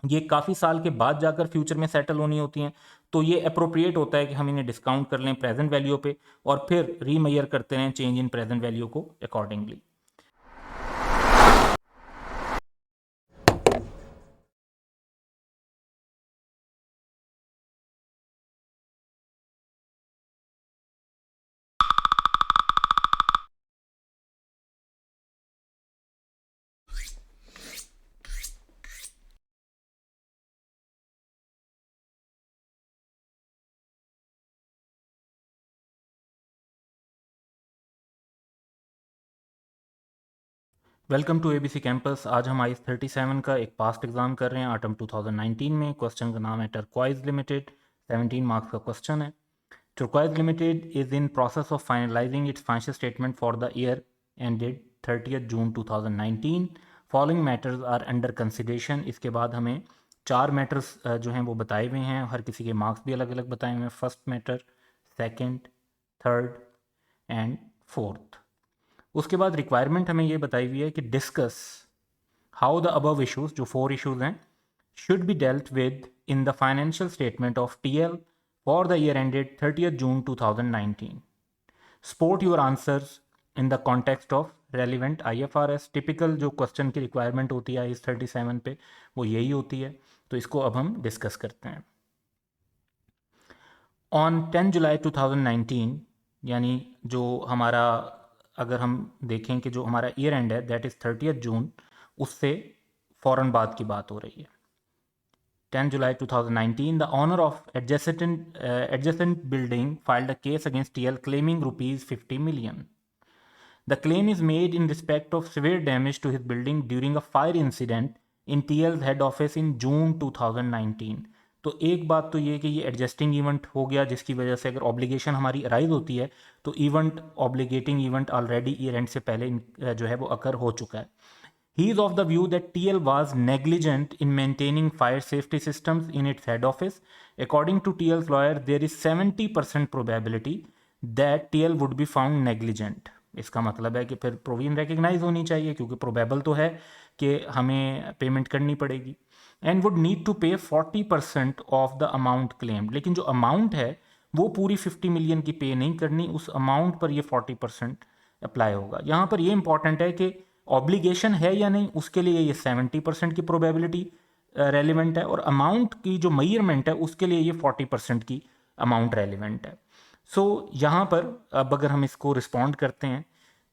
ये काफ़ी साल के बाद जाकर फ्यूचर में सेटल होनी होती हैं, तो ये अप्रोप्रिएट होता है कि हम इन्हें डिस्काउंट कर लें प्रेजेंट वैल्यू पे और फिर रीमेजर करते रहें चेंज इन प्रेजेंट वैल्यू को accordingly. Welcome to ABC campus. आज हम IS-37 का एक पास्ट एग्जाम कर रहे हैं ऑटम 2019 में। क्वेश्चन का नाम है टर्क्वाइज लिमिटेड, 17 मार्क्स का क्वेश्चन है। Turquoise limited is in process of finalising its financial statement for the year ended 30 June 2019। Following matters are under consideration. इसके बाद हमें 4 मैटर्स जो हैं वो बताए हुए हैं, हर किसी के मार्क्स भी अलग अलग बताए हुए हैं। First matter, second, third and fourth. उसके बाद रिक्वायरमेंट हमें ये बताई हुई है कि discuss how the above issues, जो 4 इश्यूज हैं, should be dealt with in the financial statement of TL for the year ended 30 June 2019. Support your answers in the context of relevant IFRS typical जो question की requirement होती है IAS 37 पे वो यही होती है, तो इसको अब हम डिस्कस करते हैं। ऑन 10 जुलाई 2019, यानी जो हमारा, अगर हम देखें कि जो हमारा ईयर एंड है दैट इज़ 30 जून, उससे फ़ौरन बाद की बात हो रही है। 10 July 2019, the owner of adjacent building filed a case against TL claiming rupees 50 million. The claim is made in respect of severe damage to his building during a fire incident in TL's head office in June 2019. तो एक बात तो ये कि ये adjusting event हो गया, जिसकी वजह से अगर ऑब्लिगेशन हमारी अराइज होती है तो event, obligating event already year end से पहले जो है वो अकर हो चुका है। He is of the view that TL was negligent in maintaining fire safety systems in its head office. According to TL's lawyer, there is 70% probability that TL would be found negligent. इसका मतलब है कि फिर provision recognise होनी चाहिए, क्योंकि probable तो है कि हमें पेमेंट करनी पड़ेगी, एंड वुड नीड टू पे 40% ऑफ द अमाउंट क्लेम्ड। लेकिन जो अमाउंट है वो पूरी 50 मिलियन की पे नहीं करनी, उस अमाउंट पर ये 40% अप्लाई होगा। यहाँ पर ये इंपॉर्टेंट है कि ऑब्लिगेशन है या नहीं, उसके लिए ये 70% की प्रोबेबिलिटी रेलिवेंट है, और अमाउंट की जो मेजरमेंट है उसके लिए ये 40% की अमाउंट रेलिवेंट है। सो यहाँ पर अब अगर हम इसको रिस्पॉन्ड करते हैं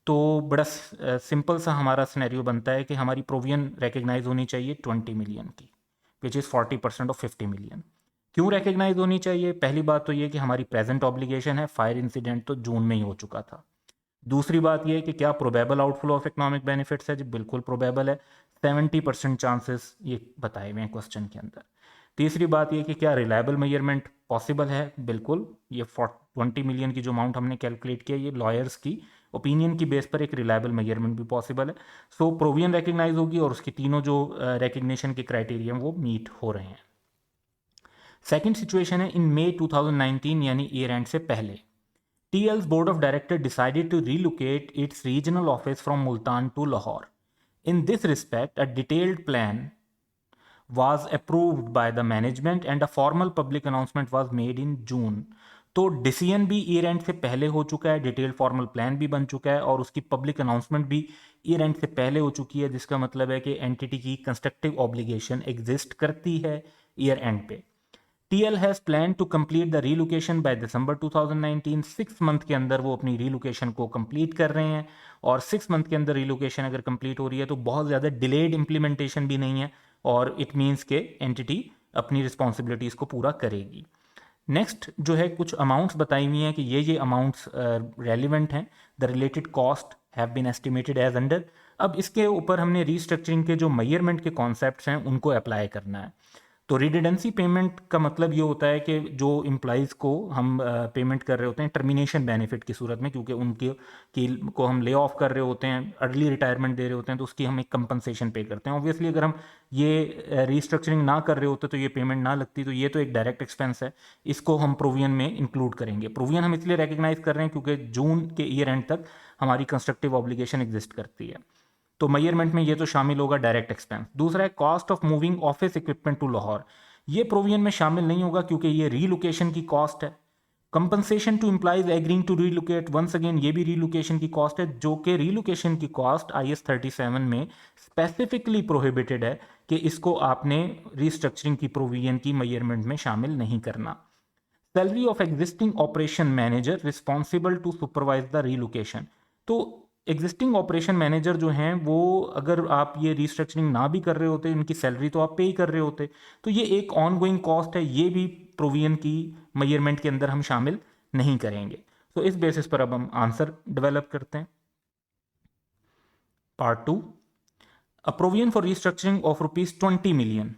तो बड़ा सिंपल सा हमारा सिनेरियो बनता है कि हमारी प्रोविजन रिकग्नाइज होनी चाहिए 20 मिलियन की, विच इज़ 40% ऑफ 50 मिलियन। क्यों रिकग्नाइज होनी चाहिए? पहली बात तो ये कि हमारी प्रेजेंट ऑब्लिगेशन है, फायर इंसिडेंट तो जून में ही हो चुका था। दूसरी बात यह है कि क्या probable outflow of economic benefits है? जी बिल्कुल प्रोबेबल है, 70% चांसेस ये बताए हुए हैं क्वेश्चन के अंदर। तीसरी बात यह कि क्या रिलायबल मेजरमेंट पॉसिबल है? बिल्कुल, ये 20 मिलियन की जो अमाउंट हमने कैलकुलेट किया ये लॉयर्स की ओपिनियन की बेस पर एक रिलायबल मेजरमेंट भी पॉसिबल है। सो प्रोविजन रिकग्नाइज होगी और उसकी तीनों जो रिकग्निशन के क्राइटेरिया वो मीट हो रहे हैं। सेकेंड सिचुएशन है इन मई 2019, यानी ईयर एंड से पहले TL's board of directors decided to relocate its regional office from Multan to Lahore. In this respect, a detailed plan was approved by the management and a formal public announcement was made in June. तो decision भी year end से पहले हो चुका है, detailed formal plan भी बन चुका है और उसकी पब्लिक अनाउंसमेंट भी ईयर एंड से पहले हो चुकी है, जिसका मतलब है कि एंटिटी की कंस्ट्रक्टिव ऑब्लिगेशन एग्जिस्ट करती है ईयर एंड पे। TL has planned to complete the relocation by December 2019। 6 month के अंदर वो अपनी रिलोकेशन को कंप्लीट कर रहे हैं, और 6 मंथ के अंदर रिलोकेशन अगर कंप्लीट हो रही है तो बहुत ज़्यादा डिलेड इम्प्लीमेंटेशन भी नहीं है, और इट मीन्स के एंटिटी अपनी रिस्पॉन्सिबिलिटीज़ को पूरा करेगी। नेक्स्ट जो है कुछ अमाउंट्स बताई हुई हैं कि ये अमाउंट्स रेलिवेंट हैं। The related cost have been estimated as under. अब इसके ऊपर हमने रीस्ट्रक्चरिंग के जो मेजरमेंट के कॉन्सेप्ट्स हैं उनको अप्लाई करना है। तो रिडंडेंसी पेमेंट का मतलब ये होता है कि जो एम्प्लॉइज़ को हम पेमेंट कर रहे होते हैं टर्मिनेशन बेनिफिट की सूरत में, क्योंकि उनके को हम ले ऑफ कर रहे होते हैं, अर्ली रिटायरमेंट दे रहे होते हैं, तो उसकी हम एक कंपनसेशन पे करते हैं। ऑब्वियसली अगर हम ये रीस्ट्रक्चरिंग ना कर रहे होते तो ये पेमेंट ना लगती, तो ये तो एक डायरेक्ट एक्सपेंस है, इसको हम प्रोविजन में इंक्लूड करेंगे। प्रोविजन हम इसलिए रिकग्नाइज कर रहे हैं क्योंकि जून के ईयर एंड तक हमारी कंस्ट्रक्टिव ऑब्लिगेशन एग्जिस्ट करती है, तो मेजरमेंट में ये तो शामिल होगा डायरेक्ट एक्सपेंस। दूसरा है cost of moving office equipment to Lahore. ये प्रोविजन में शामिल नहीं होगा क्योंकि ये रीलोकेशन की कॉस्ट है। Compensation to employees agreeing to relocate, once again ये भी रीलोकेशन की कॉस्ट है, जो कि रीलोकेशन की कॉस्ट IAS 37 में स्पेसिफिकली प्रोहिबिटेड है कि इसको आपने रीस्ट्रक्चरिंग की प्रोविजन की मेजरमेंट में शामिल नहीं करना। Salary of existing operation manager responsible to supervise the relocation. तो एग्जिस्टिंग ऑपरेशन मैनेजर जो हैं वो, अगर आप ये रीस्ट्रक्चरिंग ना भी कर रहे होते, उनकी सैलरी तो आप पे ही कर रहे होते, तो ये एक ऑनगोइंग कॉस्ट है, ये भी प्रोविजन की मेजरमेंट के अंदर हम शामिल नहीं करेंगे। तो इस बेसिस पर अब हम आंसर डेवलप करते हैं। Part 2, a provision for restructuring of ₹20 million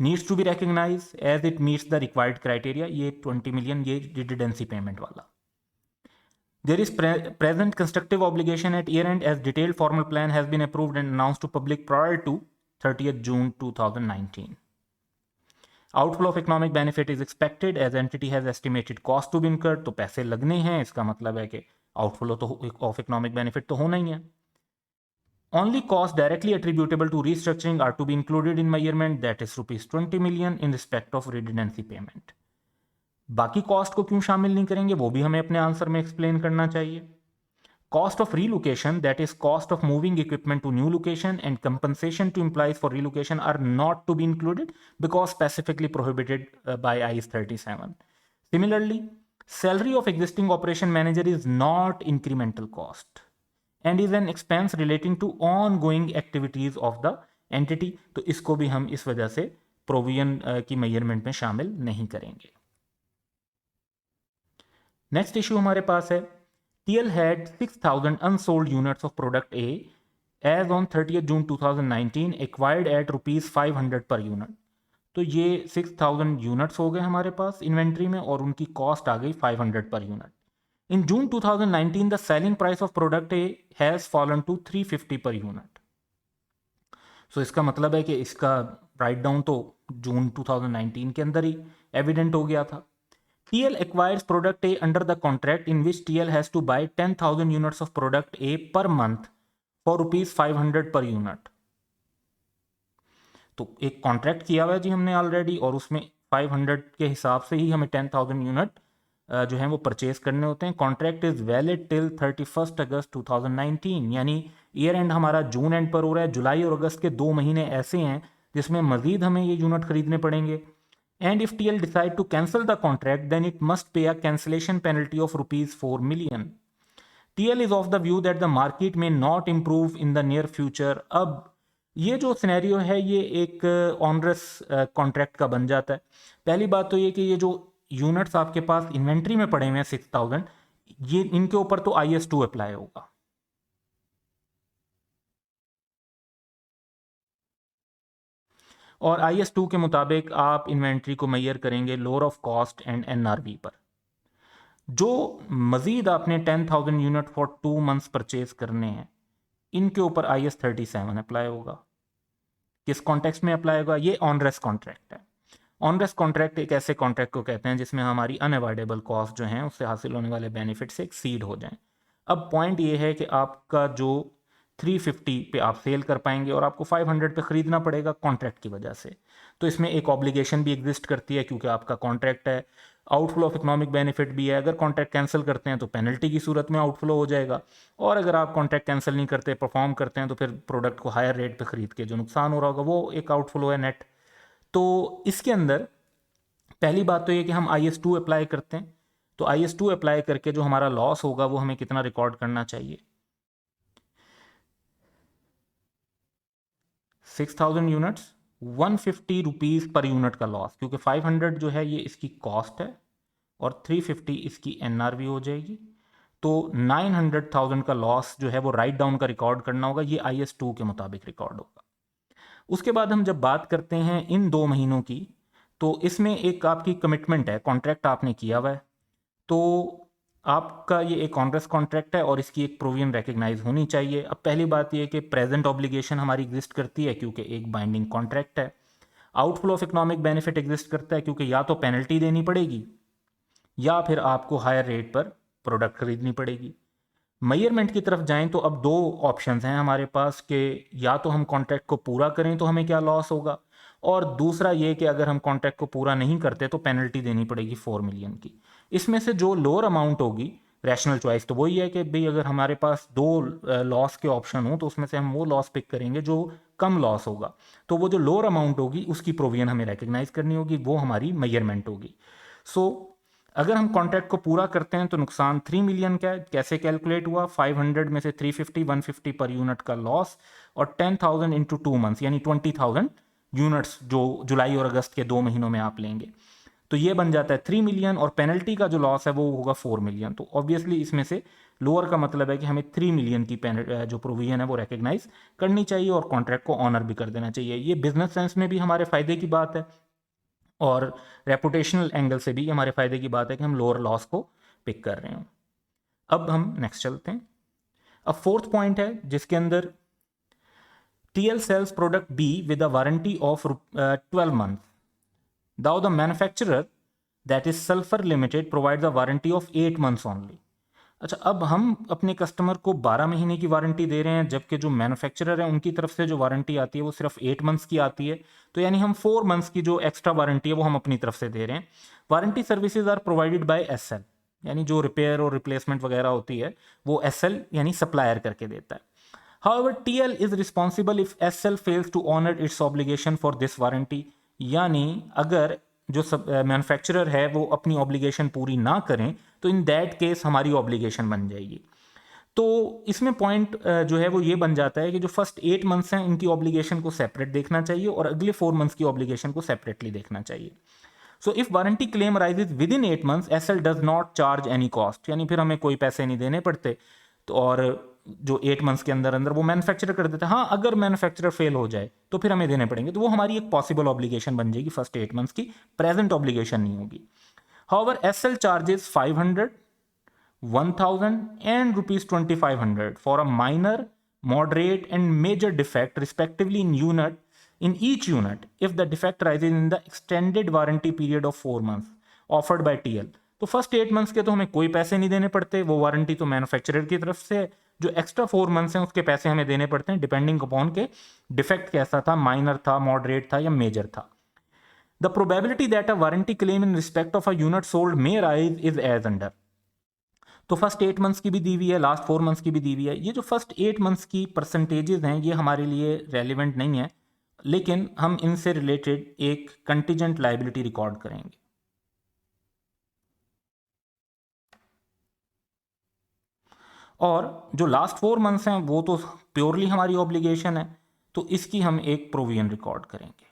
needs to be recognized as it meets the required criteria. ये 20 मिलियन ये रिडंडेंसी पेमेंट वाला। There is present constructive obligation at year end as detailed formal plan has been approved and announced to public prior to 30th June 2019. Outflow of economic benefit is expected as entity has estimated cost to be incurred। तो पैसे लगने हैं, इसका मतलब है कि outflow तो of economic benefit तो होना ही है। Only costs directly attributable to restructuring are to be included in measurement, that is ₹20 million in respect of redundancy payment। बाकी कॉस्ट को क्यों शामिल नहीं करेंगे वो भी हमें अपने आंसर में एक्सप्लेन करना चाहिए। Cost of relocation, that is cost of moving equipment to new location, and compensation to employees for relocation are not to be included because specifically prohibited by IS 37. Similarly, salary of existing operation manager is not incremental cost and is an expense relating to ongoing activities of the entity. तो इसको भी हम इस वजह से provision की measurement में शामिल नहीं करेंगे. नेक्स्ट इशू हमारे पास है TL had 6,000 unsold units of product A as on 30th June 2019 acquired at rupees 500 per unit. तो ये 6,000 यूनिट्स हो गए हमारे पास इन्वेंट्री में और उनकी कॉस्ट आ गई 500 per unit. In June 2019 the selling price of product A has fallen to 350 per unit. सो इसका मतलब है कि इसका राइट डाउन तो जून 2019 के अंदर ही एविडेंट हो गया था. TL acquires product A under the contract in which TL has to buy 10,000 units of product A per month for rupees 500 per unit. तो एक कॉन्ट्रैक्ट किया हुआ है जी हमने ऑलरेडी और उसमें 500 के हिसाब से ही हमें 10,000 यूनिट जो है वो परचेज करने होते हैं. कॉन्ट्रैक्ट इज वैलिड टिल 31 अगस्त 2019, यानी ईयर एंड हमारा जून एंड पर हो रहा है. जुलाई और अगस्त के 2 महीने ऐसे हैं जिसमें मजीद हमें ये यूनिट खरीदने पड़ेंगे. And if TL decide to cancel the contract, then it must pay a cancellation penalty of rupees 4 million. TL is of the view that the market may not improve in the near future. अब ये जो scenario है ये एक onerous contract का बन जाता है. पहली बात तो ये कि ये जो यूनिट्स आपके पास इन्वेंट्री में पड़े हुए हैं 6,000, ये इनके ऊपर तो IS2 अप्लाई होगा. और IS2 के मुताबिक आप इन्वेंट्री को मेजर करेंगे lower of cost and NRV पर. जो मजीद आपने 10,000 यूनिट फॉर 2 मंथ्स परचेज करने हैं इनके ऊपर IS 37 अप्लाई होगा. किस कॉन्टेक्स्ट में अप्लाई होगा? ये ऑनरेस कॉन्ट्रैक्ट है. ऑनरेस कॉन्ट्रैक्ट एक ऐसे कॉन्ट्रैक्ट को कहते हैं जिसमें हमारी अनअवॉइडेबल कॉस्ट जो हैं उससे हासिल होने वाले बेनिफिट से एक्सीड हो जाएं. अब पॉइंट ये है कि आपका जो 350 पे आप सेल कर पाएंगे और आपको 500 पे ख़रीदना पड़ेगा कॉन्ट्रैक्ट की वजह से. तो इसमें एक ऑब्लिगेशन भी एग्जिस्ट करती है क्योंकि आपका कॉन्ट्रैक्ट है. आउटफ्लो ऑफ इकोनॉमिक बेनिफिट भी है. अगर कॉन्ट्रैक्ट कैंसिल करते हैं तो पेनल्टी की सूरत में आउटफ्लो हो जाएगा, और अगर आप कॉन्ट्रैक्ट कैंसिल नहीं करते, परफॉर्म करते हैं, तो फिर प्रोडक्ट को हायर रेट पे ख़रीद के जो नुकसान हो रहा होगा वो एक आउटफ्लो है नेट. तो इसके अंदर पहली बात तो ये कि हम IS2 अप्लाई करते हैं. तो IS2 अप्लाई करके जो हमारा लॉस होगा वो हमें कितना रिकॉर्ड करना चाहिए? 6,000 यूनिट्स 150 रुपीज़ पर यूनिट का लॉस, क्योंकि 500 जो है ये इसकी कॉस्ट है और 350 इसकी NRV हो जाएगी. तो 900,000 का लॉस जो है वो राइट डाउन का रिकॉर्ड करना होगा. ये IS2 के मुताबिक रिकॉर्ड होगा. उसके बाद हम जब बात करते हैं इन 2 महीनों की, तो इसमें एक आपकी कमिटमेंट है, कॉन्ट्रैक्ट आपने किया हुआ है, तो आपका ये एक ऑनरेस कॉन्ट्रैक्ट है और इसकी एक प्रोविजन रिकग्नाइज होनी चाहिए. अब पहली बात ये कि प्रेजेंट ऑब्लिगेशन हमारी एग्जिस्ट करती है क्योंकि एक बाइंडिंग कॉन्ट्रैक्ट है. Outflow of economic benefit exist करता है क्योंकि या तो पेनल्टी देनी पड़ेगी या फिर आपको हायर रेट पर प्रोडक्ट खरीदनी पड़ेगी. मेजरमेंट की तरफ जाएं तो अब 2 ऑप्शंस हैं हमारे पास कि या तो हम कॉन्ट्रैक्ट को पूरा करें तो हमें क्या लॉस होगा, और दूसरा ये कि अगर हम कॉन्ट्रैक्ट को पूरा नहीं करते तो पेनल्टी देनी पड़ेगी 4 मिलियन की. इसमें से जो लोअर अमाउंट होगी, रैशनल चॉइस तो वही है कि भाई अगर हमारे पास 2 लॉस के ऑप्शन हो तो उसमें से हम वो लॉस पिक करेंगे जो कम लॉस होगा. तो वो जो लोअर अमाउंट होगी उसकी प्रोविजन हमें रिकग्नाइज करनी होगी, वो हमारी मेजरमेंट होगी. सो अगर हम कॉन्ट्रैक्ट को पूरा करते हैं तो नुकसान 3 मिलियन का है. कैसे कैलकुलेट हुआ? 500 में से 350, 150 पर यूनिट का लॉस और 10,000 इंटू 2 मंथ्स यानी 20,000 यूनिट्स जो जुलाई और अगस्त के 2 महीनों में आप लेंगे, तो ये बन जाता है 3 मिलियन, और पेनल्टी का जो लॉस है वो होगा 4 मिलियन. तो ऑब्वियसली इसमें से लोअर का मतलब है कि हमें 3 मिलियन की जो प्रोविजन है वो रिकग्नाइज करनी चाहिए और कॉन्ट्रैक्ट को ऑनर भी कर देना चाहिए. ये बिजनेस सेंस में भी हमारे फायदे की बात है और रेपुटेशनल एंगल से भी हमारे फायदे की बात है कि हम लोअर लॉस को पिक कर रहे हैं. अब हम नेक्स्ट चलते हैं. अब 4th पॉइंट है जिसके अंदर TL sells product B with a warranty of 12 months. Now the manufacturer, that is Sulphur Limited, provides a warranty of 8 months only. अच्छा, अब हम अपने कस्टमर को 12 महीने की वारंटी दे रहे हैं जबकि जो मैन्युफैक्चरर है उनकी तरफ से जो वारंटी आती है वो सिर्फ 8 मंथ्स की आती है. तो यानी हम 4 मंथ्स की जो एक्स्ट्रा वारंटी है वो हम अपनी तरफ से दे रहे हैं. Warranty services are provided by SL. यानी जो रिपेयर और रिप्लेसमेंट वगैरह होती है वो एसएल यानी सप्लायर करके देता है. However, TL is responsible if SL fails to honor its obligation for this warranty. यानी अगर जो मैन्युफैक्चरर है वो अपनी ऑब्लिगेशन पूरी ना करें तो इन दैट केस हमारी ऑब्लिगेशन बन जाएगी. तो इसमें पॉइंट जो है वो ये बन जाता है कि जो फर्स्ट 8 मंथ्स हैं इनकी ऑब्लिगेशन को सेपरेट देखना चाहिए और अगले 4 मंथ्स की ऑब्लिगेशन को सेपरेटली देखना चाहिए. So if warranty claim rises within 8 months SL does not charge any cost, यानी फिर हमें कोई पैसे नहीं देने पड़ते. तो और जो 8 मंथ्स के अंदर अंदर वो मैन्युफैक्चरर कर देता है. हाँ, अगर मैन्युफैक्चरर फेल हो जाए तो फिर हमें देने पड़ेंगे, तो वो हमारी एक पॉसिबल ऑब्लिगेशन बन जाएगी फर्स्ट 8 मंथ्स की, प्रेजेंट ऑब्लिगेशन नहीं होगी. However SL charges 500, 1000 and rupees 2500 for a minor, moderate and major defect respectively in each unit if the defect arises in the extended warranty period of 4 months offered by TL. तो first 8 months के तो हमें कोई पैसे नहीं देने पड़ते, वो वारंटी तो मैन्युफैक्चरर की तरफ से. जो एक्स्ट्रा 4 मंथ्स हैं उसके पैसे हमें देने पड़ते हैं डिपेंडिंग अपॉन के डिफेक्ट कैसा था, माइनर था, मॉडरेट था या मेजर था. The probability that a warranty claim in respect of a unit sold may rise is as under. तो फर्स्ट 8 मंथ्स की भी दी हुई है, लास्ट 4 मंथ्स की भी दी हुई है. ये जो फर्स्ट 8 मंथ्स की परसेंटेजेस हैं ये हमारे लिए रेलिवेंट नहीं है, लेकिन हम इनसे रिलेटेड एक कंटीजेंट लाइबिलिटी रिकॉर्ड करेंगे. और जो लास्ट 4 मंथ्स हैं वो तो प्योरली हमारी ऑब्लिगेशन है, तो इसकी हम एक प्रोविजन रिकॉर्ड करेंगे.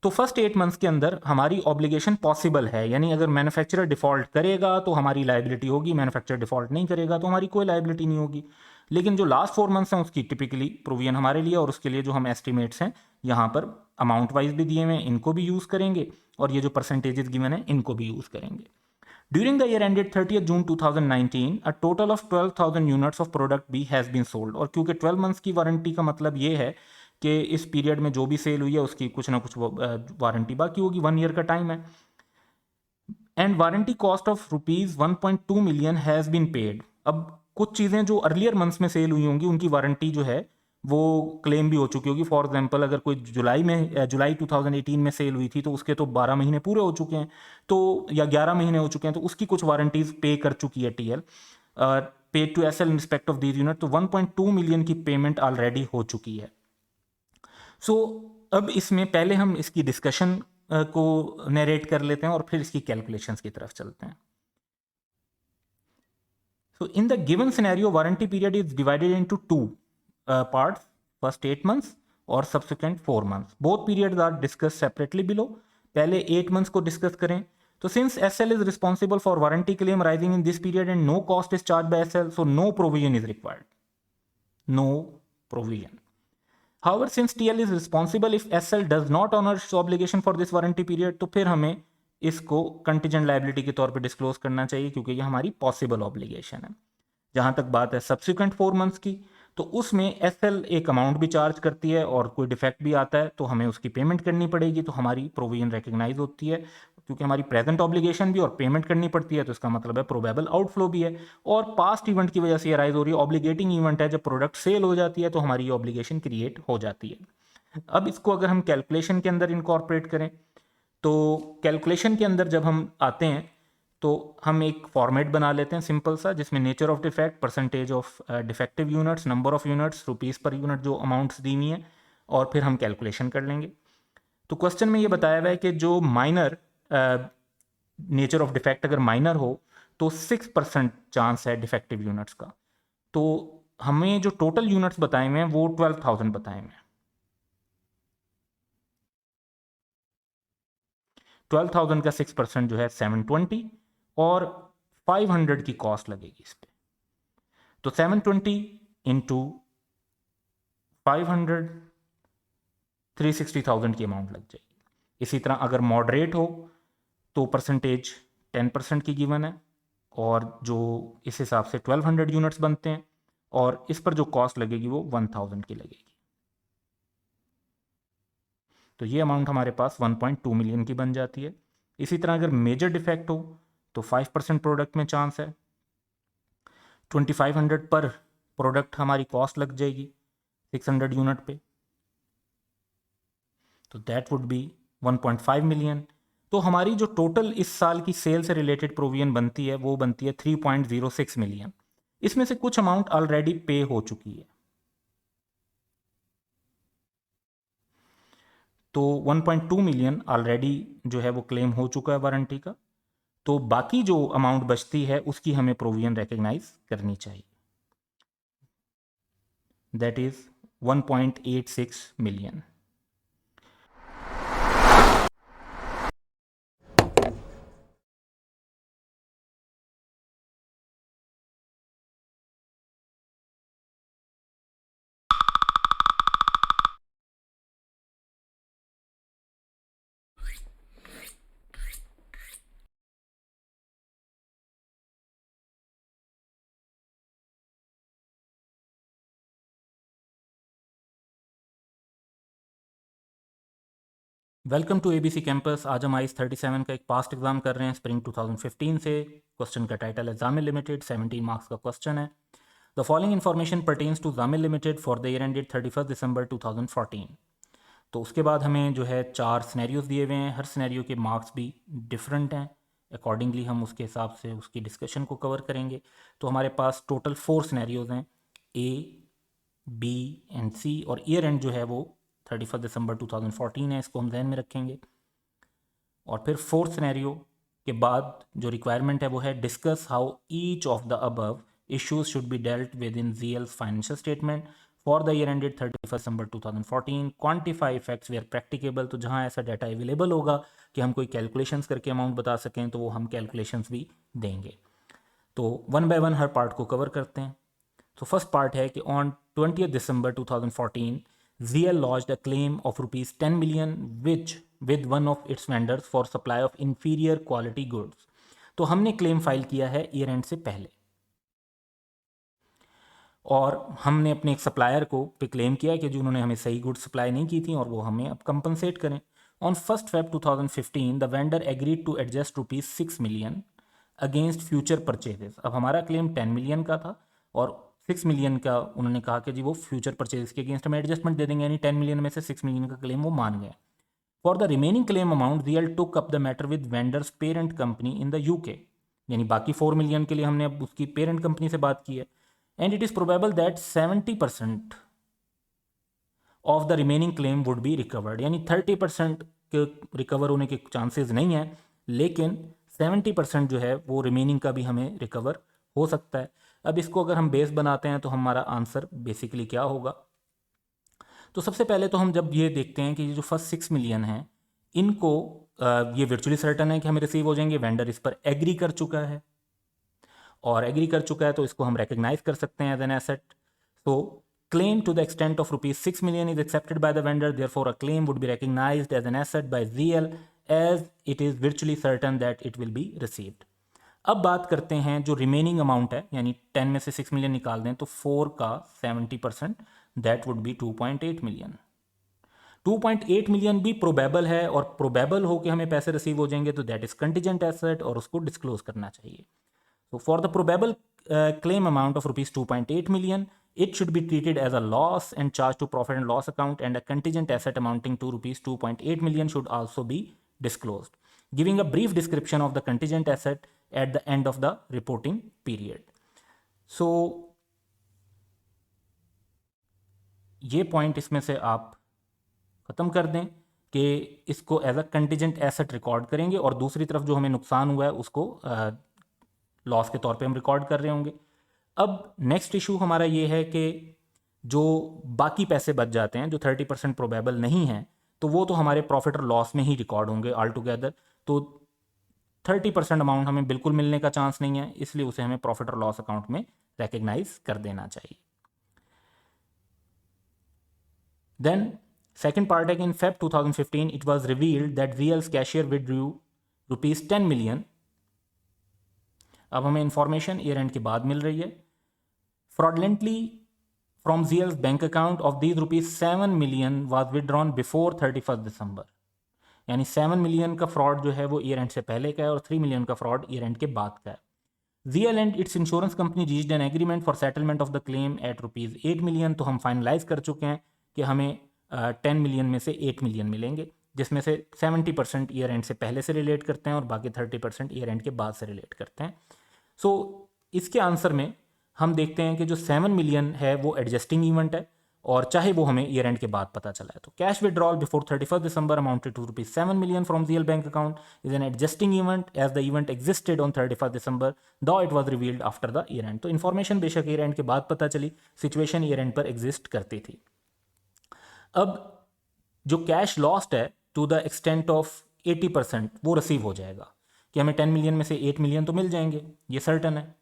तो फर्स्ट 8 मंथ्स के अंदर हमारी ऑब्लिगेशन पॉसिबल है, यानी अगर मैन्युफैक्चरर डिफॉल्ट करेगा तो हमारी लाइबिलिटी होगी, मैन्युफैक्चरर डिफॉल्ट नहीं करेगा तो हमारी कोई लाइबिलिटी नहीं होगी. लेकिन जो लास्ट 4 मंथ्स हैं उसकी टिपिकली प्रोविजन हमारे लिए, और उसके लिए जो हम एस्टिमेट्स हैं यहाँ पर अमाउंट वाइज भी दिए हुए हैं, इनको भी यूज़ करेंगे, और ये जो परसेंटेजेस गिवन है इनको भी यूज़ करेंगे. During the year ended 30th June 2019, a total of 12,000 units of product B has been sold. और क्योंकि 12 मंथ्स की वारंटी का मतलब ये है कि इस पीरियड में जो भी सेल हुई है उसकी कुछ ना कुछ वारंटी बाकी होगी, 1 ईयर का टाइम है. And warranty cost of ₹1.2 million has been paid. अब कुछ चीज़ें जो अर्लियर मंथ्स में सेल हुई होंगी उनकी वारंटी जो है वो क्लेम भी हो चुकी होगी. फॉर एग्जांपल अगर कोई जुलाई 2018 में सेल हुई थी तो उसके तो 12 महीने पूरे हो चुके हैं, तो या 11 महीने हो चुके हैं, तो उसकी कुछ वारंटीज पे कर चुकी है TL, paid to SL in respect of these unit. तो 1.2 मिलियन की पेमेंट ऑलरेडी हो चुकी है. सो अब इसमें पहले हम इसकी डिस्कशन को नरेट कर लेते हैं और फिर इसकी कैलकुलेशंस की तरफ चलते हैं. So in the given scenario, warranty period is divided into two parts, first 8 months और subsequent 4 months. Both periods are discussed separately below. पहले 8 months को discuss करें. तो since SL is responsible for warranty claim arising in this period and no cost is charged by SL, so no provision is required. No provision. However, since TL is responsible if SL does not honor its obligation for this warranty period, तो फिर हमें इसको contingent liability के तौर पे disclose करना चाहिए क्योंकि ये हमारी पॉसिबल ऑब्लिगेशन है. जहां तक बात है सब्सिक्वेंट 4 मंथ्स की, तो उसमें एसएल एक अमाउंट भी चार्ज करती है और कोई डिफेक्ट भी आता है तो हमें उसकी पेमेंट करनी पड़ेगी, तो हमारी प्रोविजन रिकग्नाइज होती है. क्योंकि हमारी प्रेजेंट ऑब्लिगेशन भी और पेमेंट करनी पड़ती है तो इसका मतलब है प्रोबेबल आउटफ्लो भी है. और पास्ट इवेंट की वजह से ये राइज हो रही है, ऑब्लिगेटिंग इवेंट है, जब प्रोडक्ट सेल हो जाती है तो हमारी ऑब्लिगेशन क्रिएट हो जाती है. अब इसको अगर हम कैलकुलेशन के अंदर इनकॉर्पोरेट करें, तो कैलकुलेशन के अंदर जब हम आते हैं तो हम एक फॉर्मेट बना लेते हैं सिंपल सा, जिसमें nature of defect, percentage of defective units, number of units, rupees per unit जो अमाउंट्स दी हुई हैं, और फिर हम कैलकुलेशन कर लेंगे. तो क्वेश्चन में ये बताया हुआ है कि जो माइनर नेचर ऑफ डिफेक्ट अगर माइनर हो तो 6% चांस है डिफेक्टिव यूनिट्स का. तो हमें जो टोटल यूनिट्स बताए हुए हैं वो 12,000 बताए हुए हैं. 12,000 का 6% जो है 720, और 500 की कॉस्ट लगेगी इस पर. तो 720 इंटू 500, 360,000 की अमाउंट लग जाएगी. इसी तरह अगर मॉडरेट हो तो परसेंटेज 10% की गिवन है, और जो इस हिसाब से 1200 यूनिट्स बनते हैं, और इस पर जो कॉस्ट लगेगी वो 1000 की लगेगी. तो ये अमाउंट हमारे पास 1.2 मिलियन की बन जाती है. इसी तरह अगर मेजर डिफेक्ट हो तो 5% प्रोडक्ट में चांस है, 2500 पर प्रोडक्ट हमारी कॉस्ट लग जाएगी 600 यूनिट पे, तो दैट वुड बी 1.5 मिलियन. तो हमारी जो टोटल इस साल की सेल से रिलेटेड प्रोविजन बनती है वो बनती है 3.06 मिलियन। इसमें से कुछ अमाउंट ऑलरेडी पे हो चुकी है, तो 1.2 मिलियन ऑलरेडी जो है वो क्लेम हो चुका है वारंटी का। तो बाकी जो अमाउंट बचती है उसकी हमें प्रोविजन रिकग्नाइज करनी चाहिए, that is 1.86 million. Welcome to ABC campus. आज हम आइस 37 का एक पास्ट एग्जाम कर रहे हैं स्प्रिंग 2015 से। क्वेश्चन का टाइटल है जामिल लिमिटेड, 17 मार्क्स का क्वेश्चन है। The following information pertains to Jamil limited for the year ended 31 December 2014। तो उसके बाद हमें जो है 4 सिनेरियोज दिए हुए हैं, हर सिनेरियो के मार्क्स भी डिफरेंट हैं। अकॉर्डिंगली हम उसके हिसाब से उसकी डिस्कशन को कवर करेंगे। तो हमारे पास टोटल 4 सिनेरियोज हैं, ए, बी एंड सी, और ईयर एंड जो है वो 31 दिसंबर 2014 है, इसको हम ध्यान में रखेंगे। और फिर फोर्थ सिनेरियो के बाद जो रिक्वायरमेंट है वो है discuss how each of the above issues should be dealt with in GL's financial statement for the year ended 31 December 2014, quantify effects where practicable. तो जहाँ ऐसा डाटा अवेलेबल होगा कि हम कोई कैलकुलेशंस करके अमाउंट बता सकें तो वो हम कैलकुलेशंस भी देंगे। तो one by one her part को कवर करते हैं। तो फर्स्ट पार्ट है कि on 20 December 2014 ZL lodged a claim of rupees 10 million which with one of its vendors for supply of inferior quality goods। तो हमने क्लेम फाइल किया है ईयर एंड से पहले और हमने अपने एक सप्लायर को पे क्लेम किया कि जो उन्होंने हमें सही गुड्स सप्लाई नहीं की थी और वो हमें अब कंपनसेट करें। On 1 Feb 2015 the vendor agreed to adjust rupees 6 million against future purchases. अब हमारा क्लेम 10 मिलियन का था और 6 मिलियन का उन्होंने कहा कि जी वो फ्यूचर परचेज के अगेंस्ट हमें एडजस्टमेंट दे देंगे, यानी 10 मिलियन में से 6 मिलियन का क्लेम वो मान गए। For the remaining claim amount ZL took up the matter with vendors parent company in the UK, यानी बाकी 4 मिलियन के लिए हमने अब उसकी पेरेंट कंपनी से बात की है। And it is probable that 70% of the remaining claim would be recovered, यानी 30% के रिकवर होने के चांसेस नहीं है, लेकिन 70% जो है वो रिमेनिंग का भी हमें रिकवर हो सकता है। अब इसको अगर हम बेस बनाते हैं तो हमारा आंसर बेसिकली क्या होगा। तो सबसे पहले तो हम जब ये देखते हैं कि ये जो फर्स्ट 6 मिलियन हैं इनको ये वर्चुअली सर्टन है कि हमें रिसीव हो जाएंगे, वेंडर इस पर एग्री कर चुका है और एग्री कर चुका है तो इसको हम रिकग्नाइज कर सकते हैं एज एन एसेट। तो claim to the extent of rupees 6 million is accepted by the vendor, therefore a claim would be recognized as an asset by ZL as it is virtually certain that it will be received। अब बात करते हैं जो remaining amount है, यानी 10 में से 6 million निकाल दें तो 4 का 70% that would be 2.8 million. 2.8 million भी प्रोबेबल है और प्रोबेबल हो कि हमें पैसे रिसीव हो जाएंगे तो दैट इज कंटीजेंट एसेट और उसको डिस्क्लोज करना चाहिए। So for the probable claim amount of rupees 2.8 million, it should be treated as a loss and charged to profit and loss account, and a contingent asset amounting to rupees 2.8 million should also be disclosed, giving a brief description of the contingent asset at the end of the reporting period। So ये point इसमें से आप ख़त्म कर दें कि इसको as a contingent asset record करेंगे और दूसरी तरफ जो हमें नुकसान हुआ है उसको लॉस के तौर पे हम रिकॉर्ड कर रहे होंगे। अब नेक्स्ट इशू हमारा ये है कि जो बाकी पैसे बच जाते हैं जो 30% प्रोबेबल नहीं है तो वो तो हमारे प्रॉफिट और लॉस में ही रिकॉर्ड होंगे ऑल टुगेदर। तो 30% अमाउंट हमें बिल्कुल मिलने का चांस नहीं है, इसलिए उसे हमें प्रॉफिट और लॉस अकाउंट में रिकग्नाइज कर देना चाहिए। देन सेकेंड पार्ट है कि इन Feb 2015 it was revealed that ZL's cashier withdrew rupees 10 million. अब हमें इंफॉर्मेशन ईयर एंड के बाद मिल रही है। Fraudulently from ZL's bank account of these rupees 7 million was withdrawn before 31 दिसंबर, यानी 7 मिलियन का फ्रॉड जो है वो ईयर एंड से पहले का है और 3 मिलियन का फ्रॉड ईयर एंड के बाद का है। ZL and its insurance company reached an agreement for settlement of the claim at rupees 8 million. तो हम फाइनलाइज कर चुके हैं कि हमें 10 मिलियन में से 8 मिलियन मिलेंगे। जिसमें से 70% ईयर एंड से पहले से रिलेट करते हैं और बाकी 30% ईयर एंड के बाद से रिलेट करते हैं। सो इसके आंसर में हम देखते हैं कि जो 7 मिलियन है वो एडजस्टिंग इवेंट है, और चाहे वो हमें ईयर एंड के बाद पता चला है। तो cash withdrawal before 31 December amounted to ₹7 million from ZL bank account is an adjusting event as the event existed on 31 December though it was revealed after the year end. तो information बेशक year end के बाद पता चली, situation year end पर exist करती थी। अब जो कैश लॉस्ट है टू द एक्सटेंट ऑफ 80% वो रिसीव हो जाएगा, कि हमें 10 मिलियन में से 8 मिलियन तो मिल जाएंगे, ये सर्टन है।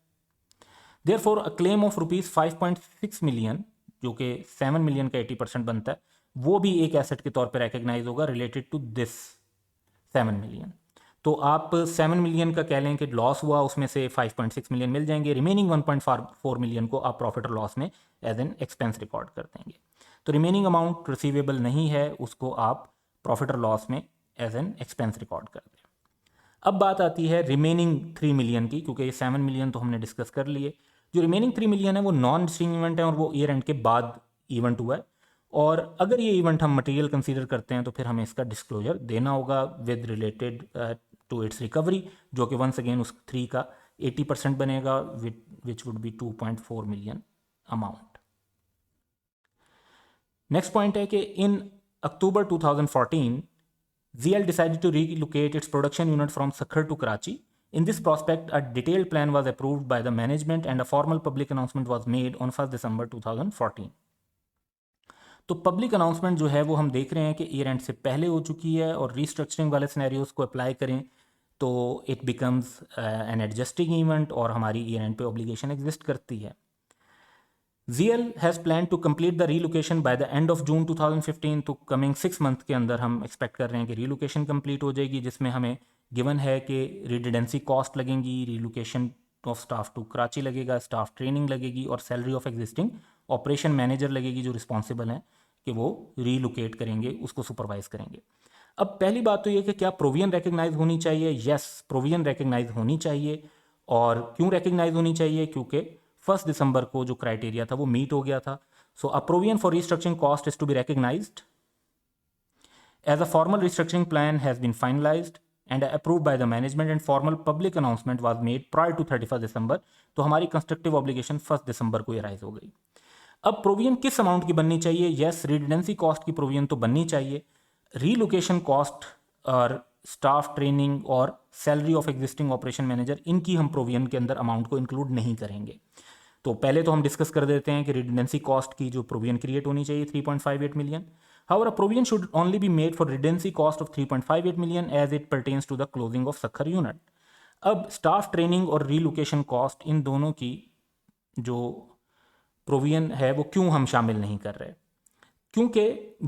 Therefore a claim of ₹5.6 million, जो कि 7 मिलियन का 80% बनता है, वो भी एक एसेट के तौर पर रिकग्नाइज होगा रिलेटेड टू दिस 7 मिलियन। तो आप 7 मिलियन का कह लें कि लॉस हुआ, उसमें से 5.6 मिलियन मिल जाएंगे, रिमेनिंग 1.4 मिलियन को आप प्रॉफिट और लॉस में एज एन एक्सपेंस रिकॉर्ड कर देंगे। तो रिमेनिंग अमाउंट रिसीवेबल नहीं है, उसको आप प्रॉफिट और लॉस में एज एन एक्सपेंस रिकॉर्ड कर दें। अब बात आती है रिमेनिंग 3 मिलियन की, क्योंकि ये 7 मिलियन तो हमने डिस्कस कर लिए। जो रिमेनिंग 3 मिलियन है वो नॉन स्ट्रिंग इवेंट है और वो ईयर एंड के बाद इवेंट हुआ है, और अगर ये इवेंट हम मटेरियल कंसीडर करते हैं तो फिर हमें इसका डिस्क्लोजर देना होगा with related to its recovery, जो कि वंस अगेन उस 3 का 80% बनेगा, which would be 2.4 million amount. Next point है कि इन अक्टूबर 2014 ZL decided to relocate its production unit from Sakhar to Karachi. In this prospect, a detailed plan was approved by the management and a formal public announcement was made on 1 December 2014. तो public announcement जो है वो हम देख रहे हैं कि year end से पहले हो चुकी है, और रीस्ट्रक्चरिंग वाले सिनेरियोज को अप्लाई करें तो it becomes N adjusting event और हमारी ईयर एंड पे ऑब्लिगेशन एग्जिस्ट करती है। ZL has planned to complete the relocation by the end of June 2015, तो कमिंग 6 मंथ के अंदर हम एक्सपेक्ट कर रहे हैं कि रीलोकेशन कंप्लीट हो जाएगी, जिसमें हमें गिवन है कि रिजिडेंसी कॉस्ट लगेंगी, relocation of staff to Karachi लगेगा, स्टाफ ट्रेनिंग लगेगी, और salary of existing operation manager लगेगी जो रिस्पॉन्सिबल हैं कि वो रीलोकेट करेंगे, उसको सुपरवाइज करेंगे। अब पहली बात तो ये कि क्या प्रोविजन रिकग्नाइज होनी चाहिए? यस, प्रोविजन रिकग्नाइज होनी चाहिए। और क्यों रिकग्नाइज होनी चाहिए? क्योंकि 1 दिसंबर को जो क्राइटेरिया था वो मीट हो गया था। So a provision for restructuring cost is to be recognised as a formal restructuring plan has been finalised and approved by the management and formal public announcement was made prior to 31 December. तो हमारी constructive obligation 1 दिसंबर को rise हो गई। अब provision किस amount की बननी चाहिए? यस, रिजिडेंसी कॉस्ट की प्रोविजन तो बननी चाहिए। रीलोकेशन कॉस्ट और स्टाफ ट्रेनिंग और salary of existing operation manager, इनकी हम प्रोविजन के अंदर अमाउंट को इंक्लूड नहीं करेंगे। तो पहले तो हम डिस्कस कर देते हैं कि रिडेंडेंसी कॉस्ट की जो प्रोविजन क्रिएट होनी चाहिए 3.58 million. However a provision should only be made for redundancy cost of 3.58 million as it pertains to the closing of Sukkur unit. अब स्टाफ ट्रेनिंग और रीलोकेशन कॉस्ट, इन दोनों की जो प्रोविजन है वो क्यों हम शामिल नहीं कर रहे? क्योंकि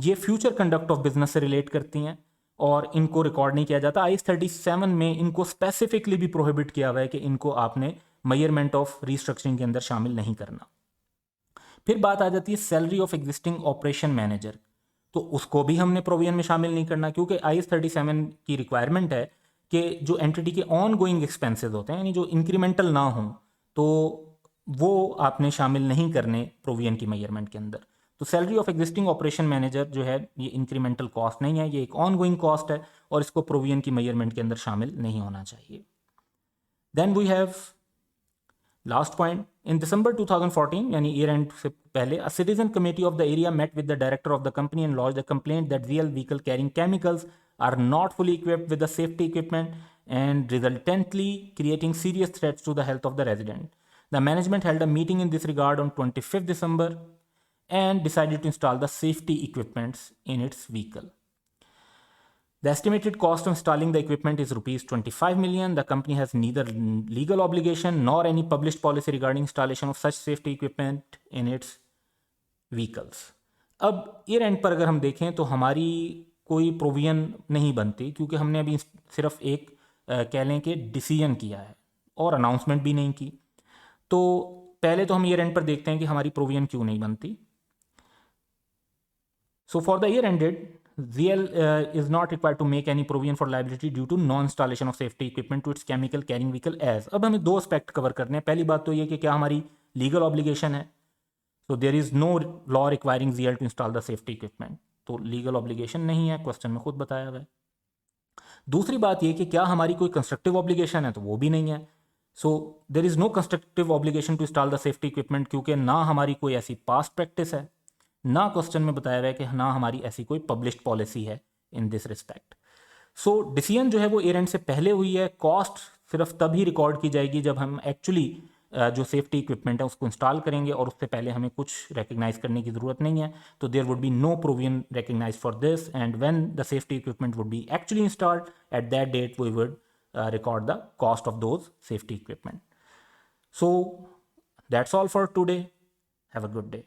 ये फ्यूचर कंडक्ट ऑफ बिजनेस से रिलेट करती हैं और इनको रिकॉर्ड नहीं किया जाता। IS 37 में इनको स्पेसिफिकली भी प्रोहिबिट किया हुआ है कि इनको आपने मेजरमेंट ऑफ रीस्ट्रक्चरिंग के अंदर शामिल नहीं करना। फिर बात आ जाती है salary of existing operation manager, तो उसको भी हमने प्रोविजन में शामिल नहीं करना, क्योंकि IS 37 की रिक्वायरमेंट है कि जो एंटिटी के ऑन गोइंग एक्सपेंसेस होते हैं, यानी जो इंक्रीमेंटल ना हो, तो वो आपने शामिल नहीं करने प्रोविजन की मेजरमेंट के अंदर। तो salary of existing operation manager जो है ये इंक्रीमेंटल कॉस्ट नहीं है, ये एक ऑन गोइंग कॉस्ट है और इसको प्रोविजन की मेजरमेंट के अंदर शामिल नहीं होना चाहिए। Then we have last point, in December 2014 यानी ईयर एंड से पहले, a citizen committee of the area met with the director of the company and launched the complaint that ZL vehicle carrying chemicals are not fully equipped with the safety equipment and resultantly creating serious threats to the health of the resident. The management held a meeting in this regard on 25th December and decided to install the safety equipments in its vehicle. The estimated cost of installing the equipment is rupees 25 million. The company has neither legal obligation nor any published policy regarding installation of such safety equipment in its vehicles. अब year end पर अगर हम देखें तो हमारी कोई provision नहीं बनती, क्योंकि हमने अभी सिर्फ एक कह लें कि डिसीजन किया है और अनाउंसमेंट भी नहीं की। तो पहले तो हम ईयर एंड पर देखते हैं कि हमारी प्रोविजन क्यों नहीं बनती। So for the year ended ZL is not required to make any provision for liability due to non-installation of safety equipment to its chemical carrying vehicle as। अब हमें दो एस्पेक्ट कवर करने हैं। पहली बात तो ये कि क्या हमारी लीगल ऑब्लिगेशन है, so there is no law requiring ZL to install the safety equipment। तो लीगल ऑब्लिगेशन नहीं है, क्वेश्चन में खुद बताया हुआ है। दूसरी बात ये कि क्या हमारी कोई कंस्ट्रक्टिव ऑब्लिगेशन है, तो वो भी नहीं है। So there is no constructive obligation to install the safety equipment, क्योंकि ना हमारी कोई ऐसी पास्ट प्रैक्टिस है, ना क्वेश्चन में बताया हुआ है कि ना हमारी ऐसी कोई पब्लिश्ड पॉलिसी है in this respect. So decision जो है वो ईयर एंड से पहले हुई है। कॉस्ट सिर्फ तभी रिकॉर्ड की जाएगी जब हम एक्चुअली जो सेफ्टी इक्विपमेंट है उसको इंस्टॉल करेंगे, और उससे पहले हमें कुछ रिकग्नाइज करने की ज़रूरत नहीं है। तो there would be no provision recognise for this, and when the safety equipment would be actually installed, at that date we would record the cost of those safety equipment. So that's all for today. Have a good day.